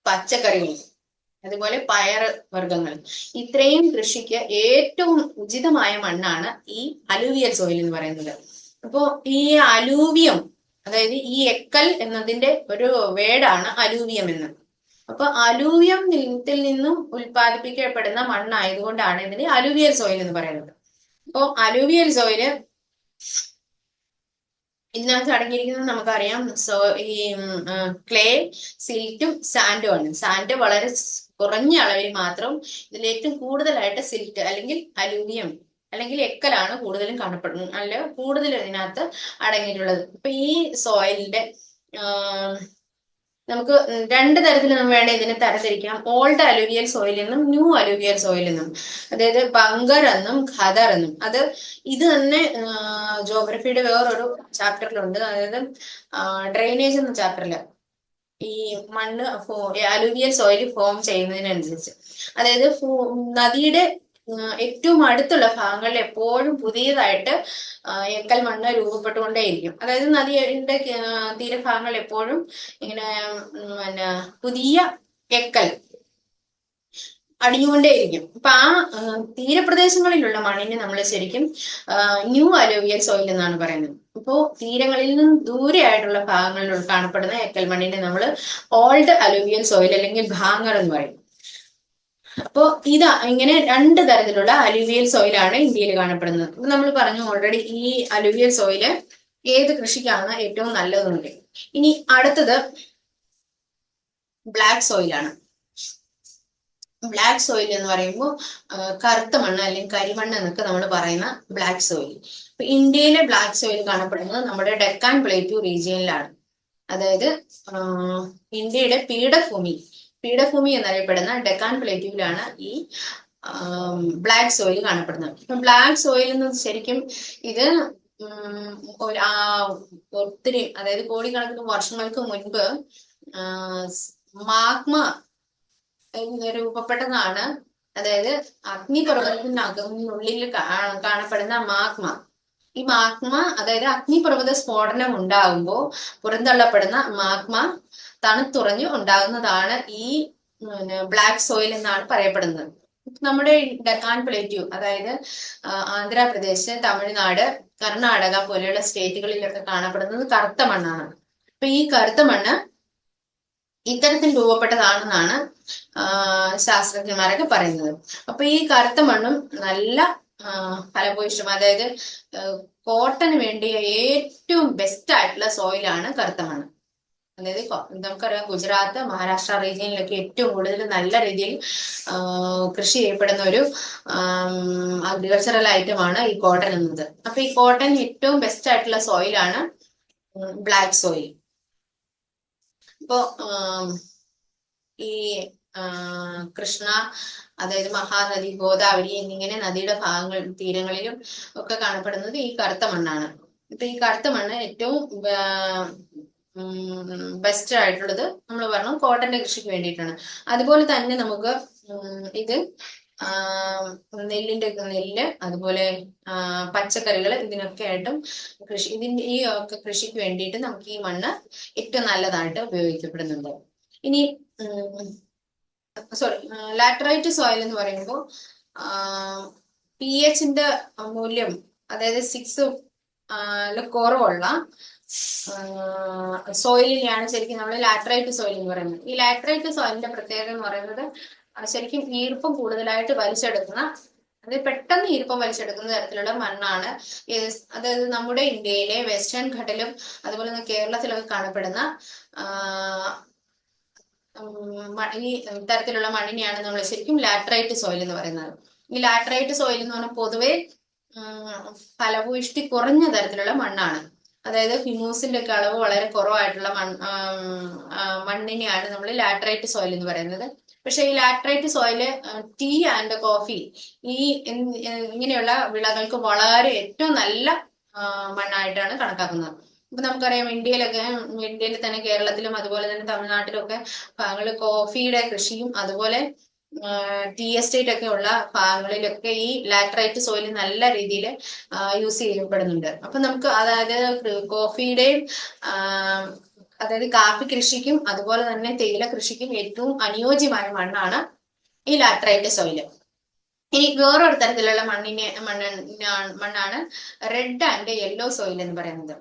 Speaker 1: പച്ചക്കറികൾ, അതുപോലെ പയർ വർഗ്ഗങ്ങൾ, ഇത്രയും കൃഷിക്ക് ഏറ്റവും ഉചിതമായ മണ്ണാണ് ഈ അലൂവിയൽ സോയിൽ എന്ന് പറയുന്നത്. അപ്പോ ഈ അലൂവിയം, അതായത് ഈ എക്കൽ എന്നതിന്റെ ഒരു വേർഡാണ് അലൂവിയം എന്ന്. അപ്പൊ അലൂവിയത്തിൽ നിന്നും ഉൽപ്പാദിപ്പിക്കപ്പെടുന്ന മണ്ണായതുകൊണ്ടാണ് ഇതിന് അലൂവിയൽ സോയിൽ എന്ന് പറയുന്നത്. അപ്പൊ അലൂവിയൽ സോയില് ഇതിനകത്ത് അടങ്ങിയിരിക്കുന്നത് നമുക്കറിയാം. ഈ ക്ലേ, സിൽറ്റും സാൻഡും ആണ്. സാൻഡ് വളരെ കുറഞ്ഞ അളവിൽ മാത്രം, ഇതിൽ ഏറ്റവും കൂടുതലായിട്ട് സിൽറ്റ് അല്ലെങ്കിൽ അലൂവിയം അല്ലെങ്കിൽ എക്കലാണ് കൂടുതലും കാണപ്പെടുന്നത്, അല്ല കൂടുതലും ഇതിനകത്ത് അടങ്ങിയിട്ടുള്ളത്. ഇപ്പൊ ഈ സോയിലിന്റെ നമുക്ക് രണ്ട് തരത്തിൽ വേണ്ട ഇതിനെ തരംതിരിക്കാം. ഓൾഡ് അലൂവിയൽ സോയിൽ എന്നും ന്യൂ അലൂവിയൽ സോയിൽ എന്നും, അതായത് ബങ്കർ എന്നും ഖദർ എന്നും. ഇത് തന്നെ ജോഗ്രഫിയുടെ വേറൊരു ചാപ്റ്ററിലുണ്ട്, അതായത് ഡ്രെയിനേജ് എന്ന ചാപ്റ്ററില് ഈ മണ്ണ് അലൂവിയൽ സോയിൽ ഫോം ചെയ്യുന്നതിനനുസരിച്ച്, അതായത് നദിയുടെ ഏറ്റവും അടുത്തുള്ള ഭാഗങ്ങളിൽ എപ്പോഴും പുതിയതായിട്ട് എക്കൽ മണ്ണ് രൂപപ്പെട്ടുകൊണ്ടേയിരിക്കും. അതായത് നദിയുടെ തീരഭാഗങ്ങൾ എപ്പോഴും ഇങ്ങനെ പിന്നെ പുതിയ എക്കൽ അടിഞ്ഞുകൊണ്ടേയിരിക്കും. അപ്പൊ ആ തീരപ്രദേശങ്ങളിലുള്ള മണ്ണിനെ നമ്മൾ ശരിക്കും ന്യൂ അലൂവിയൽ സോയിൽ എന്നാണ് പറയുന്നത്. ഇപ്പോ തീരങ്ങളിൽ നിന്നും ദൂരെ ആയിട്ടുള്ള ഭാഗങ്ങളിൽ കാണപ്പെടുന്ന എക്കൽ മണ്ണിനെ നമ്മൾ ഓൾഡ് അലൂവിയൽ സോയിൽ അല്ലെങ്കിൽ ഭാങ്ങർ എന്ന് പറയും. അപ്പോ ഇങ്ങനെ രണ്ട് തരത്തിലുള്ള അലൂവിയൽ സോയിലാണ് ഇന്ത്യയിൽ കാണപ്പെടുന്നത്. നമ്മൾ പറഞ്ഞു ഓൾറെഡി ഈ അലൂവിയൽ സോയില് ഏത് കൃഷിക്കാണ് ഏറ്റവും നല്ലതെന്നുണ്ട്. ഇനി അടുത്തത് ബ്ലാക്ക് സോയിലാണ്. ബ്ലാക്ക് സോയിൽ എന്ന് പറയുമ്പോൾ കറുത്ത മണ്ണ് അല്ലെങ്കിൽ കരിമണ്ണ് എന്നൊക്കെ നമ്മൾ പറയുന്ന ബ്ലാക്ക് സോയിൽ. ഇപ്പൊ ഇന്ത്യയിലെ ബ്ലാക്ക് സോയിൽ കാണപ്പെടുന്നത് നമ്മുടെ ഡെക്കാൻ പ്ലേറ്റ്യൂ റീജിയനിലാണ്. അതായത് ഇന്ത്യയുടെ പീഠഭൂമി എന്നറിയപ്പെടുന്ന ഡെക്കാൻ പ്ലേറ്റ്യൂവിലാണ് ഈ ബ്ലാക്ക് സോയിൽ കാണപ്പെടുന്നത്. ഇപ്പൊ ബ്ലാക്ക് സോയിൽ എന്ന് ശരിക്കും ഇത് ഒത്തിരി, അതായത് കോടിക്കണക്കിന് വർഷങ്ങൾക്ക് മുൻപ് മാഗ്മ രൂപപ്പെട്ടതാണ്. അതായത് അഗ്നിപർവ്വതത്തിനുള്ളിൽ കാണപ്പെടുന്ന മാഗ്മ, ഈ മാഗ്മ, അതായത് അഗ്നിപർവ്വത സ്ഫോടനം ഉണ്ടാകുമ്പോൾ പുറന്തള്ളപ്പെടുന്ന മാഗ്മ തണുത്തുറഞ്ഞു ഉണ്ടാകുന്നതാണ് ഈ ബ്ലാക്ക് സോയിൽ എന്നാണ് പറയപ്പെടുന്നത്. നമ്മുടെ ഡെക്കാൻ പ്ലേറ്റ്യൂ, അതായത് ആന്ധ്രാപ്രദേശ്, തമിഴ്നാട്, കർണാടക പോലെയുള്ള സ്റ്റേറ്റുകളിലൊക്കെ കാണപ്പെടുന്നത് കറുത്ത മണ്ണാണ്. അപ്പൊ ഈ കറുത്ത മണ്ണ് ഇത്തരത്തിൽ രൂപപ്പെട്ടതാണെന്നാണ് ശാസ്ത്രജ്ഞന്മാരൊക്കെ പറയുന്നത്. അപ്പൊ ഈ കറുത്ത മണ്ണും നല്ല ഫലഭൂയിഷ്ടം, അതായത് കോട്ടന് വേണ്ടി ഏറ്റവും ബെസ്റ്റ് ആയിട്ടുള്ള സോയിലാണ് കറുത്ത മണ്ണ്. അതായത് നമുക്കറിയാം ഗുജറാത്ത്, മഹാരാഷ്ട്ര റീജിയനിലൊക്കെ ഏറ്റവും കൂടുതൽ നല്ല രീതിയിൽ കൃഷി ചെയ്യപ്പെടുന്ന ഒരു അഗ്രികൾച്ചറൽ ഐറ്റമാണ് ഈ കോട്ടൺ എന്നത്. അപ്പൊ ഈ കോട്ടൺ ഏറ്റവും ബെസ്റ്റ് ആയിട്ടുള്ള സോയിലാണ് ബ്ലാക്ക് സോയിൽ. ഇപ്പോ ഈ കൃഷ്ണ, അതായത് മഹാനദി, ഗോദാവരി എന്നിങ്ങനെ നദിയുടെ തീരങ്ങളിലും ഒക്കെ കാണപ്പെടുന്നത് ഈ കറുത്ത മണ്ണാണ്. ഇപ്പൊ ഈ കറുത്ത മണ്ണ് ഏറ്റവും ബെസ്റ്റ് ആയിട്ടുള്ളത് നമ്മൾ പറഞ്ഞു കോട്ടന്റെ കൃഷിക്ക് വേണ്ടിയിട്ടാണ്. അതുപോലെ തന്നെ നമുക്ക് ഇത് നെല്ല്, അതുപോലെ പച്ചക്കറികൾ, ഇതിനൊക്കെ ആയിട്ടും ഈ ഒക്കെ കൃഷിക്ക് വേണ്ടിയിട്ട് നമുക്ക് ഈ മണ്ണ് ഏറ്റവും നല്ലതായിട്ട് ഉപയോഗിക്കപ്പെടുന്നുണ്ട്. ഇനി ലാറ്ററൈറ്റ് സോയിൽ എന്ന് പറയുമ്പോൾ pHന്റെ മൂല്യം, അതായത് 6 കുറവുള്ള സോയിലിനെയാണ് ശരിക്കും നമ്മൾ ലാറ്ററൈറ്റ് സോയിൽ എന്ന് പറയുന്നത്. ഈ ലാറ്ററൈറ്റ് സോയിലിന്റെ പ്രത്യേകത എന്ന് പറയുന്നത് ശരിക്കും ഈർപ്പം കൂടുതലായിട്ട് വലിച്ചെടുക്കുന്ന, അത് പെട്ടെന്ന് ഈർപ്പം വലിച്ചെടുക്കുന്ന തരത്തിലുള്ള മണ്ണാണ്. അതായത് നമ്മുടെ ഇന്ത്യയിലെ വെസ്റ്റേൺ ഘട്ടിലും അതുപോലെ തന്നെ കേരളത്തിലൊക്കെ കാണപ്പെടുന്ന ഈ തരത്തിലുള്ള മണ്ണിനെയാണ് നമ്മൾ ശരിക്കും ലാറ്ററൈറ്റ് സോയിൽ എന്ന് പറയുന്നത്. ഈ ലാറ്ററൈറ്റ് സോയിൽ എന്ന് പറഞ്ഞാൽ പൊതുവെ ഫലഭൂയിഷ്ടി കുറഞ്ഞ തരത്തിലുള്ള മണ്ണാണ്. അതായത് ഹ്യൂമൂസിന്റെ ഒക്കെ അളവ് വളരെ കുറവായിട്ടുള്ള മണ്ണിനെയാണ് നമ്മൾ ലാറ്ററൈറ്റ് സോയിൽ എന്ന് പറയുന്നത്. പക്ഷെ ഈ laterite soil tea and coffee ഇങ്ങനെയുള്ള വിളകൾക്ക് വളരെ ഏറ്റവും നല്ല മണ്ണായിട്ടാണ് കണക്കാക്കുന്നത്. ഇപ്പൊ നമുക്കറിയാം ഇന്ത്യയിൽ തന്നെ കേരളത്തിലും അതുപോലെ തന്നെ തമിഴ്നാട്ടിലും ഒക്കെ ഭാഗങ്ങളിൽ കോഫിയുടെ കൃഷിയും അതുപോലെ ടീ എസ്റ്റേറ്റ് ഒക്കെ ഉള്ള ഭാഗങ്ങളിലൊക്കെ ഈ ലാറ്ററൈറ്റ് സോയിൽ നല്ല രീതിയിൽ യൂസ് ചെയ്യപ്പെടുന്നുണ്ട്. അപ്പൊ നമുക്ക് അതായത് കോഫിയുടെയും അതായത് കാപ്പി കൃഷിക്കും അതുപോലെ തന്നെ തേയില കൃഷിക്കും ഏറ്റവും അനുയോജ്യമായ മണ്ണാണ് ഈ ലാറ്ററൈറ്റ് സോയിൽ. ഇനി വേറൊരു തരത്തിലുള്ള മണ്ണാണ് റെഡ് ആൻഡ് യെല്ലോ സോയിൽ എന്ന് പറയുന്നത്.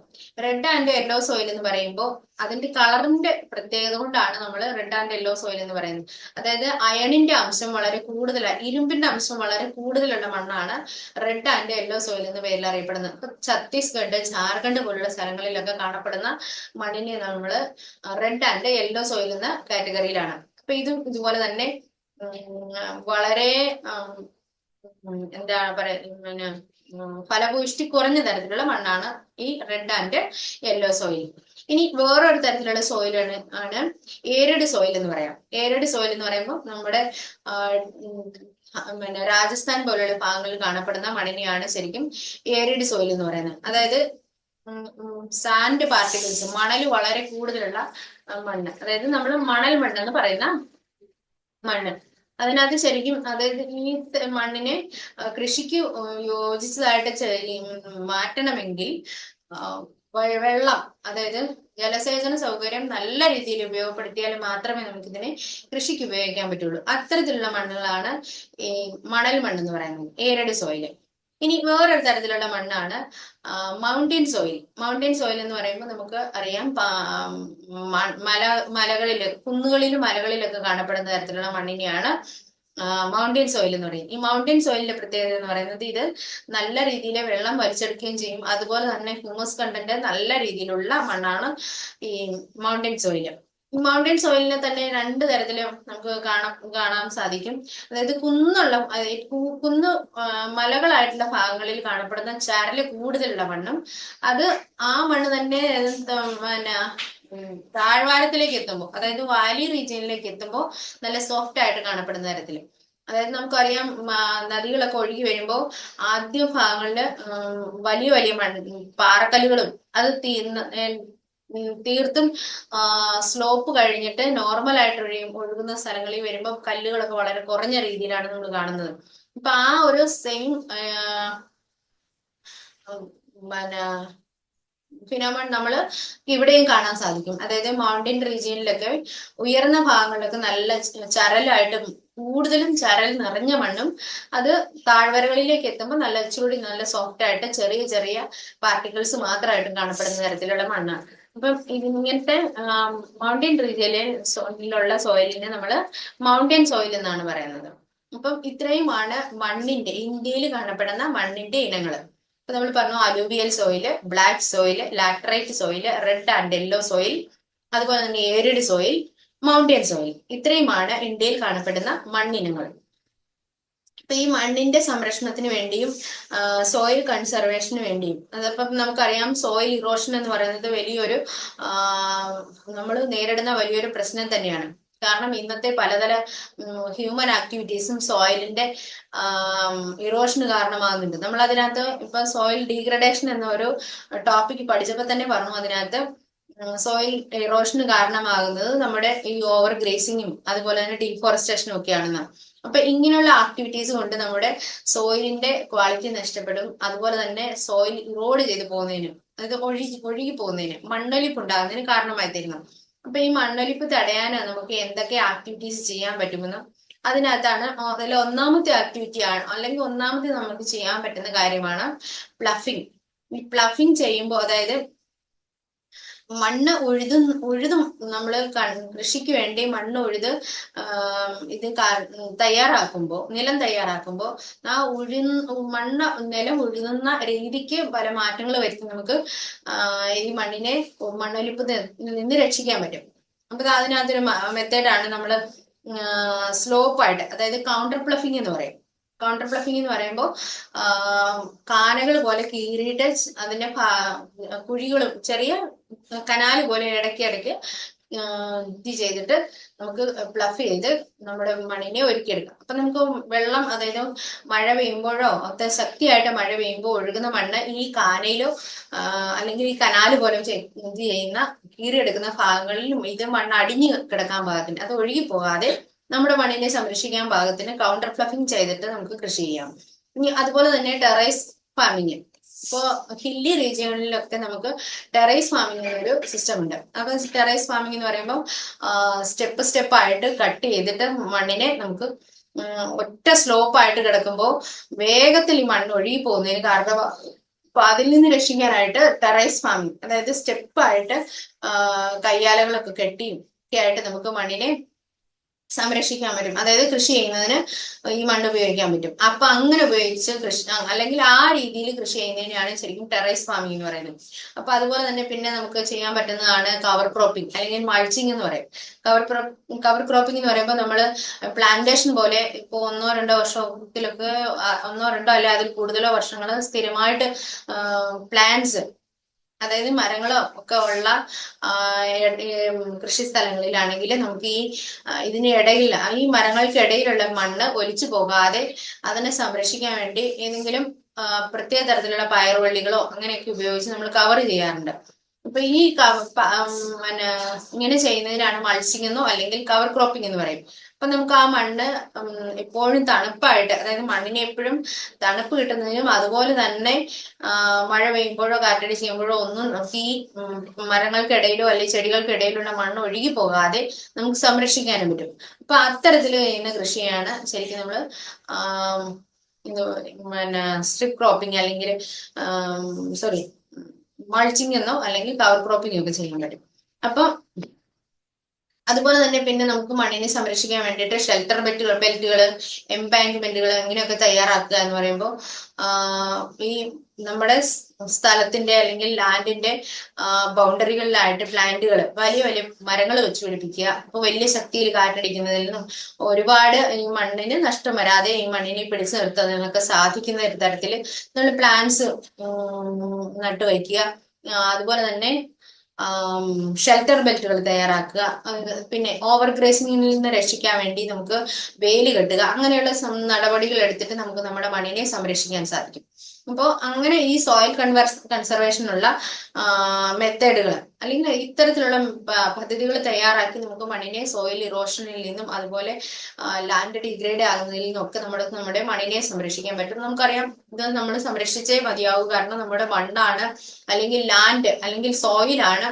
Speaker 1: റെഡ് ആൻഡ് യെല്ലോ സോയിൽ എന്ന് പറയുമ്പോൾ അതിന്റെ കളറിന്റെ പ്രത്യേകത കൊണ്ടാണ് നമ്മൾ റെഡ് ആൻഡ് യെല്ലോ സോയിൽ എന്ന് പറയുന്നത്. അതായത് അയണിന്റെ അംശം വളരെ കൂടുതലാണ്, ഇരുമ്പിന്റെ അംശം വളരെ കൂടുതലുള്ള മണ്ണാണ് റെഡ് ആൻഡ് യെല്ലോ സോയിൽ എന്ന പേരിൽ അറിയപ്പെടുന്നത്. ഇപ്പൊ ഛത്തീസ്ഗഡ്, ജാർഖണ്ഡ് പോലുള്ള സ്ഥലങ്ങളിലൊക്കെ കാണപ്പെടുന്ന മണ്ണിനെ നമ്മൾ റെഡ് ആൻഡ് യെല്ലോ സോയിൽ എന്ന കാറ്റഗറിയിലാണ്. അപ്പൊ ഇതുപോലെ തന്നെ വളരെ എന്താണ് പിന്നെ ഫലഭൂയിഷ്ടി കുറഞ്ഞ തരത്തിലുള്ള മണ്ണാണ് ഈ റെഡ് ആൻഡ് യെല്ലോ സോയിൽ. ഇനി വേറൊരു തരത്തിലുള്ള സോയിലാണ് ഏരിഡ് സോയിൽ എന്ന് പറയാം. ഏരിഡ് സോയിൽ എന്ന് പറയുമ്പോൾ നമ്മുടെ പിന്നെ രാജസ്ഥാൻ പോലെയുള്ള ഭാഗങ്ങളിൽ കാണപ്പെടുന്ന മണ്ണിനെയാണ് ശരിക്കും ഏരിഡ് സോയിൽ എന്ന് പറയുന്നത്. അതായത് സാൻഡ് പാർട്ടിക്കിൾസ്, മണൽ വളരെ കൂടുതലുള്ള മണ്ണ്, അതായത് നമ്മൾ മണൽ മണ്ണെന്ന് പറയുന്ന മണ്ണ്. അതിനകത്ത് ശരിക്കും അതായത് ഈ മണ്ണിനെ കൃഷിക്ക് യോജിച്ചതായിട്ട് മാറ്റണമെങ്കിൽ വെള്ളം, അതായത് ജലസേചന സൗകര്യം നല്ല രീതിയിൽ ഉപയോഗപ്പെടുത്തിയാൽ മാത്രമേ നമുക്കിതിനെ കൃഷിക്ക് ഉപയോഗിക്കാൻ പറ്റുള്ളൂ. അത്തരത്തിലുള്ള മണ്ണുകളാണ് ഈ മണൽ മണ്ണ് എന്ന് പറയുന്നത്, ഏരഡ് സോയിൽ. ഇനി വേറൊരു തരത്തിലുള്ള മണ്ണാണ് മൗണ്ടൻ സോയിൽ. മൗണ്ടൻ സോയിൽ എന്ന് പറയുമ്പോൾ നമുക്ക് അറിയാം മലകളില്, കുന്നുകളിലും മലകളിലൊക്കെ കാണപ്പെടുന്ന തരത്തിലുള്ള മണ്ണിനെയാണ് മൗണ്ടൻ സോയിൽ എന്ന് പറയും. ഈ മൗണ്ടൻ സോയിലിന്റെ പ്രത്യേകത എന്ന് പറയുന്നത് ഇത് നല്ല രീതിയിൽ വെള്ളം വലിച്ചെടുക്കുകയും ചെയ്യും. അതുപോലെ തന്നെ ഹ്യൂമസ് കണ്ടന്റ് നല്ല രീതിയിലുള്ള മണ്ണാണ് ഈ മൗണ്ടൻ സോയിൽ. ഈ മൗണ്ടൻ സോയിലിനെ തന്നെ രണ്ട് തരത്തിലും നമുക്ക് കാണാൻ സാധിക്കും. അതായത് കുന്ന് മലകളായിട്ടുള്ള ഭാഗങ്ങളിൽ കാണപ്പെടുന്ന ചരല് കൂടുതലുള്ള മണ്ണും, അത് ആ മണ്ണ് തന്നെ പിന്നെ താഴ്വാരത്തിലേക്ക് എത്തുമ്പോൾ, അതായത് വാലി റീജിയനിലേക്ക് എത്തുമ്പോൾ നല്ല സോഫ്റ്റ് ആയിട്ട് കാണപ്പെടുന്ന തരത്തിൽ. അതായത് നമുക്കറിയാം നദികളൊക്കെ ഒഴുകി വരുമ്പോൾ ആദ്യ ഭാഗങ്ങളില് വലിയ വലിയ പാറക്കല്ലുകളും അത് തീർത്തും സ്ലോപ്പ് കഴിഞ്ഞിട്ട് നോർമൽ ആയിട്ട് ഒഴുകുന്ന സ്ഥലങ്ങളിൽ വരുമ്പോൾ കല്ലുകളൊക്കെ വളരെ കുറഞ്ഞ രീതിയിലാണ് നമ്മൾ കാണുന്നത്. ഇപ്പൊ ആ ഒരു സെയിം പിന്നെ ഫിനോമൺ നമ്മൾ ഇവിടെയും കാണാൻ സാധിക്കും. അതായത് മൗണ്ടൻ റീജിയനിലൊക്കെ ഉയർന്ന ഭാഗങ്ങളിലൊക്കെ നല്ല ചരലായിട്ട്, കൂടുതലും ചരൽ നിറഞ്ഞ മണ്ണും അത് താഴ്വരകളിലേക്ക് എത്തുമ്പോൾ നല്ല ഇച്ചിരി നല്ല സോഫ്റ്റ് ആയിട്ട് ചെറിയ ചെറിയ പാർട്ടിക്കിൾസ് മാത്രമായിട്ടും കാണപ്പെടുന്ന തരത്തിലുള്ള മണ്ണാണ്. അപ്പം ഇങ്ങനത്തെ മൗണ്ടൻ റീജിയനിലുള്ള സോയിലിനെ നമ്മൾ മൗണ്ടൻ സോയിൽ എന്നാണ് പറയുന്നത്. അപ്പം ഇത്രയുമാണ് മണ്ണിന്റെ, ഇന്ത്യയിൽ കാണപ്പെടുന്ന മണ്ണിന്റെ ഇനങ്ങൾ. ഇപ്പൊ നമ്മൾ പറഞ്ഞു alluvial soil, black soil, laterite soil, red and yellow soil, അതുപോലെ തന്നെ ഏരിഡ് സോയിൽ, മൗണ്ടൻ സോയിൽ. ഇത്രയുമാണ് ഇന്ത്യയിൽ കാണപ്പെടുന്ന മണ്ണിനങ്ങൾ. ഇപ്പൊ ഈ മണ്ണിന്റെ സംരക്ഷണത്തിന് വേണ്ടിയും സോയിൽ കൺസർവേഷന് വേണ്ടിയും, അതപ്പം നമുക്കറിയാം സോയിൽ ഇറോഷൻ എന്ന് പറയുന്നത് വലിയൊരു നമ്മൾ നേരിടുന്ന വലിയൊരു പ്രശ്നം തന്നെയാണ്. കാരണം ഇന്നത്തെ പലതര ഹ്യൂമൻ ആക്ടിവിറ്റീസും സോയിലിന്റെ ഇറോഷന് കാരണമാകുന്നുണ്ട്. നമ്മൾ അതിനകത്ത് ഇപ്പൊ സോയിൽ ഡീഗ്രഡേഷൻ എന്ന ഒരു ടോപ്പിക് പഠിച്ചപ്പോൾ തന്നെ പറഞ്ഞു, അതിനകത്ത് സോയിൽ ഇറോഷന് കാരണമാകുന്നത് നമ്മുടെ ഈ ഓവർ ഗ്രേസിങ്ങും അതുപോലെ തന്നെ ഡീഫോറസ്റ്റേഷനും ഒക്കെയാണെന്ന്. അപ്പൊ ഇങ്ങനെയുള്ള ആക്ടിവിറ്റീസ് കൊണ്ട് നമ്മുടെ സോയിലിന്റെ ക്വാളിറ്റി നഷ്ടപ്പെടും. അതുപോലെ തന്നെ സോയിൽ ഇറോഡ് ചെയ്ത് പോകുന്നതിനും, അതായത് ഒഴുകി പോകുന്നതിന്, മണ്ണൊലിപ്പ് ഉണ്ടാകുന്നതിന് കാരണമായി തീരുന്നു. അപ്പൊ ഈ മണ്ണൊലിപ്പ് തടയാൻ നമുക്ക് എന്തൊക്കെ ആക്ടിവിറ്റീസ് ചെയ്യാൻ പറ്റുമെന്ന്, അതിനകത്താണ് അതിൽ ഒന്നാമത്തെ ആക്ടിവിറ്റി ആണ്, അല്ലെങ്കിൽ ഒന്നാമത്തെ നമുക്ക് ചെയ്യാൻ പറ്റുന്ന കാര്യമാണ് പ്ലഫിങ്. ഈ പ്ലഫിങ് ചെയ്യുമ്പോൾ, അതായത് മണ്ണ് ഉഴുതും നമ്മൾ കൃഷിക്ക് വേണ്ടി മണ്ണ് ഉഴുത് ഇത് തയ്യാറാക്കുമ്പോൾ, നിലം തയ്യാറാക്കുമ്പോൾ ആ നിലം ഉഴുതുന്ന രീതിക്ക് പല മാറ്റങ്ങൾ വരുത്തി നമുക്ക് ഈ മണ്ണൊലിപ്പ് നിന്ന് രക്ഷിക്കാൻ പറ്റും. അപ്പൊ അതിനകത്തൊരു മെത്തേഡാണ് നമ്മൾ സ്ലോപ്പായിട്ട്, അതായത് കൗണ്ടർ പ്ലഫിംഗ് എന്ന് പറയും. കൗണ്ടർ പ്ലഫിംഗ് എന്ന് പറയുമ്പോൾ കാനകൾ പോലെ കീറിയിട്ട് അതിന്റെ കുഴികളും ചെറിയ കനാല് പോലെ ഇടയ്ക്കിടയ്ക്ക് ഇത് ചെയ്തിട്ട് നമുക്ക് പ്ലഫ് ചെയ്ത് നമ്മുടെ മണ്ണിനെ ഒരുക്കിയെടുക്കാം. അപ്പൊ നമുക്ക് വെള്ളം, അതായത് മഴ പെയ്യുമ്പോഴോ ശക്തിയായിട്ട് മഴ പെയ്യുമ്പോൾ ഒഴുകുന്ന മണ്ണ് ഈ കാനയിലോ അല്ലെങ്കിൽ ഈ കനാല് പോലെ ഇത് ചെയ്യുന്ന കീറിയെടുക്കുന്ന ഭാഗങ്ങളിലും ഇത് മണ്ണ് അടിഞ്ഞു കിടക്കാൻ പാകത്തിന്, അത് ഒഴുകി പോകാതെ നമ്മുടെ മണ്ണിനെ സംരക്ഷിക്കാൻ പാകത്തിന് കൗണ്ടർ പ്ലഫിംഗ് ചെയ്തിട്ട് നമുക്ക് കൃഷി ചെയ്യാം. ഇനി അതുപോലെ തന്നെ ടെറൈസ് ഫാമിങ്. ഇപ്പോ ഹില്ലി റീജിയണിലൊക്കെ നമുക്ക് ടെറൈസ് ഫാമിംഗ് എന്നൊരു സിസ്റ്റം ഉണ്ട്. അപ്പൊ ടെറൈസ് ഫാമിംഗ് എന്ന് പറയുമ്പോൾ സ്റ്റെപ്പ് ആയിട്ട് കട്ട് ചെയ്തിട്ട് മണ്ണിനെ നമുക്ക് ഒറ്റ സ്ലോപ്പായിട്ട് കിടക്കുമ്പോൾ വേഗത്തിൽ ഈ മണ്ണ് ഒഴുകി പോകുന്നതിന് കാരണമാകും. അപ്പൊ അതിൽ നിന്ന് രക്ഷിക്കാനായിട്ട് ടെറൈസ് ഫാമിംഗ്, അതായത് സ്റ്റെപ്പായിട്ട് കയ്യാലകളൊക്കെ കെട്ടിയും ഒക്കെ ആയിട്ട് നമുക്ക് മണ്ണിനെ സംരക്ഷിക്കാൻ പറ്റും. അതായത് കൃഷി ചെയ്യുന്നതിന് ഈ മണ്ണ് ഉപയോഗിക്കാൻ പറ്റും. അപ്പൊ അങ്ങനെ ഉപയോഗിച്ച് കൃഷി, അല്ലെങ്കിൽ ആ രീതിയിൽ കൃഷി ചെയ്യുന്നതിനാണ് ശരിക്കും ടെറൈസ് ഫാമിംഗ് എന്ന് പറയുന്നത്. അപ്പൊ അതുപോലെ തന്നെ പിന്നെ നമുക്ക് ചെയ്യാൻ പറ്റുന്നതാണ് കവർ ക്രോപ്പിംഗ് അല്ലെങ്കിൽ മൾച്ചിങ് എന്ന് പറയും. കവർ ക്രോപ്പിംഗ് എന്ന് പറയുമ്പോൾ നമ്മൾ പ്ലാന്റേഷൻ പോലെ ഇപ്പൊ 1-2 വർഷത്തിലൊക്കെ 1-2 അല്ലെ അതിൽ കൂടുതലോ വർഷങ്ങൾ സ്ഥിരമായിട്ട് പ്ലാന്റ്സ്, അതായത് മരങ്ങളോ ഒക്കെ ഉള്ള കൃഷി സ്ഥലങ്ങളിലാണെങ്കിൽ നമുക്ക് ഇതിന് ഇടയിൽ, ഈ മരങ്ങൾക്ക് ഇടയിലുള്ള മണ്ണ് ഒലിച്ചു പോകാതെ അതിനെ സംരക്ഷിക്കാൻ വേണ്ടി ഏതെങ്കിലും പ്രത്യേക തരത്തിലുള്ള പയറുവള്ളികളോ അങ്ങനെയൊക്കെ ഉപയോഗിച്ച് നമ്മൾ കവർ ചെയ്യാറുണ്ട്. അപ്പൊ ഈ ഇങ്ങനെ ചെയ്യുന്നതിനാണ് മൾച്ചിങ് എന്നോ അല്ലെങ്കിൽ കവർ ക്രോപ്പിംഗ് എന്ന് പറയും. അപ്പൊ നമുക്ക് ആ മണ്ണ് എപ്പോഴും തണുപ്പായിട്ട്, അതായത് മണ്ണിനെ എപ്പോഴും തണുപ്പ് കിട്ടുന്നതിനും അതുപോലെ തന്നെ മഴ പെയ്യുമ്പോഴോ കാറ്റടി ചെയ്യുമ്പോഴോ ഒന്നും ഈ മരങ്ങൾക്കിടയിലോ അല്ലെങ്കിൽ ചെടികൾക്കിടയിലുള്ള മണ്ണ് ഒഴുകി പോകാതെ നമുക്ക് സംരക്ഷിക്കാനും പറ്റും. അപ്പൊ അത്തരത്തിൽ ചെയ്യുന്ന കൃഷിയാണ് ശരിക്കും നമ്മൾ സ്ട്രിപ്പ് ക്രോപ്പിംഗ് അല്ലെങ്കിൽ മൾച്ചിങ് എന്നോ അല്ലെങ്കിൽ കവർ ക്രോപ്പിംഗ് ഒക്കെ ചെയ്യാൻ പറ്റും. അപ്പൊ അതുപോലെ തന്നെ പിന്നെ നമുക്ക് മണ്ണിനെ സംരക്ഷിക്കാൻ വേണ്ടിയിട്ട് ഷെൽട്ടർ ബെൽറ്റുകൾ, എംബാങ്ക്മെന്റുകൾ അങ്ങനെയൊക്കെ തയ്യാറാക്കുക എന്ന് പറയുമ്പോൾ ഈ നമ്മുടെ സ്ഥലത്തിന്റെ അല്ലെങ്കിൽ ലാൻഡിന്റെ ബൗണ്ടറികളിലായിട്ട് പ്ലാന്റുകൾ, വലിയ വലിയ മരങ്ങൾ വെച്ച് പിടിപ്പിക്കുക. അപ്പൊ വലിയ ശക്തിയിൽ കാറ്റടിക്കുന്നതിൽ നിന്നും ഒരുപാട് ഈ മണ്ണിന് നഷ്ടം വരാതെ ഈ മണ്ണിനെ പിടിച്ചു നിർത്തുന്നതിനൊക്കെ സാധിക്കുന്ന തരത്തിൽ നമ്മൾ പ്ലാന്റ്സ് നട്ടുവയ്ക്കുക. അതുപോലെ തന്നെ ഷെൽട്ടർ ബെൽറ്റുകൾ തയ്യാറാക്കുക. പിന്നെ ഓവർ ഗ്രേസിംഗിൽ നിന്ന് രക്ഷിക്കാൻ വേണ്ടി നമുക്ക് വേലി കെട്ടുക. അങ്ങനെയുള്ള നടപടികൾ എടുത്തിട്ട് നമുക്ക് നമ്മുടെ മണ്ണിനെ സംരക്ഷിക്കാൻ സാധിക്കും. അപ്പോൾ അങ്ങനെ ഈ സോയിൽ കൺസർവേഷനുള്ള മെത്തേഡുകൾ അല്ലെങ്കിൽ ഇത്തരത്തിലുള്ള പദ്ധതികൾ തയ്യാറാക്കി നമുക്ക് മണ്ണിനെ സോയിൽ ഇറോഷനിൽ നിന്നും അതുപോലെ ലാൻഡ് ഡിഗ്രേഡ് ആകുന്നതിൽ നിന്നും ഒക്കെ നമ്മുടെ മണ്ണിനെ സംരക്ഷിക്കാൻ പറ്റും. നമുക്കറിയാം ഇത് നമ്മൾ സംരക്ഷിച്ചേ മതിയാവൂ. കാരണം നമ്മുടെ മണ്ണാണ് അല്ലെങ്കിൽ ലാൻഡ് അല്ലെങ്കിൽ സോയിലാണ്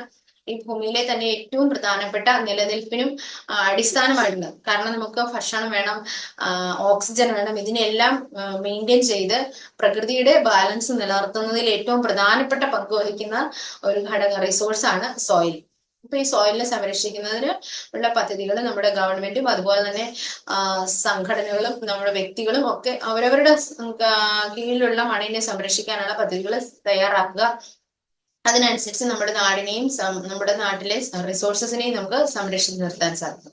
Speaker 1: ഈ ഭൂമിയിലെ തന്നെ ഏറ്റവും പ്രധാനപ്പെട്ട നിലനിൽപ്പിനും അടിസ്ഥാനമായിട്ടുള്ളത്. കാരണം നമുക്ക് ഭക്ഷണം വേണം, ഓക്സിജൻ വേണം, ഇതിനെല്ലാം മെയിൻറ്റെയിൻ ചെയ്ത് പ്രകൃതിയുടെ ബാലൻസ് നിലനിർത്തുന്നതിൽ ഏറ്റവും പ്രധാനപ്പെട്ട പങ്ക് വഹിക്കുന്ന ഒരു ഘടക റിസോഴ്സാണ് സോയിൽ. അപ്പൊ ഈ സോയിലിനെ സംരക്ഷിക്കുന്നതിന് ഉള്ള പദ്ധതികൾ നമ്മുടെ ഗവൺമെന്റും അതുപോലെ തന്നെ സംഘടനകളും നമ്മുടെ വ്യക്തികളും ഒക്കെ അവരവരുടെ കീഴിലുള്ള മണ്ണിനെ സംരക്ഷിക്കാനുള്ള പദ്ധതികൾ തയ്യാറാക്കുക. അതിനനുസരിച്ച് നമ്മുടെ നാടിനെയും നമ്മുടെ നാട്ടിലെ റിസോഴ്സസിനെയും നമുക്ക് സംരക്ഷിച്ച് നിർത്താൻ സാധിക്കും.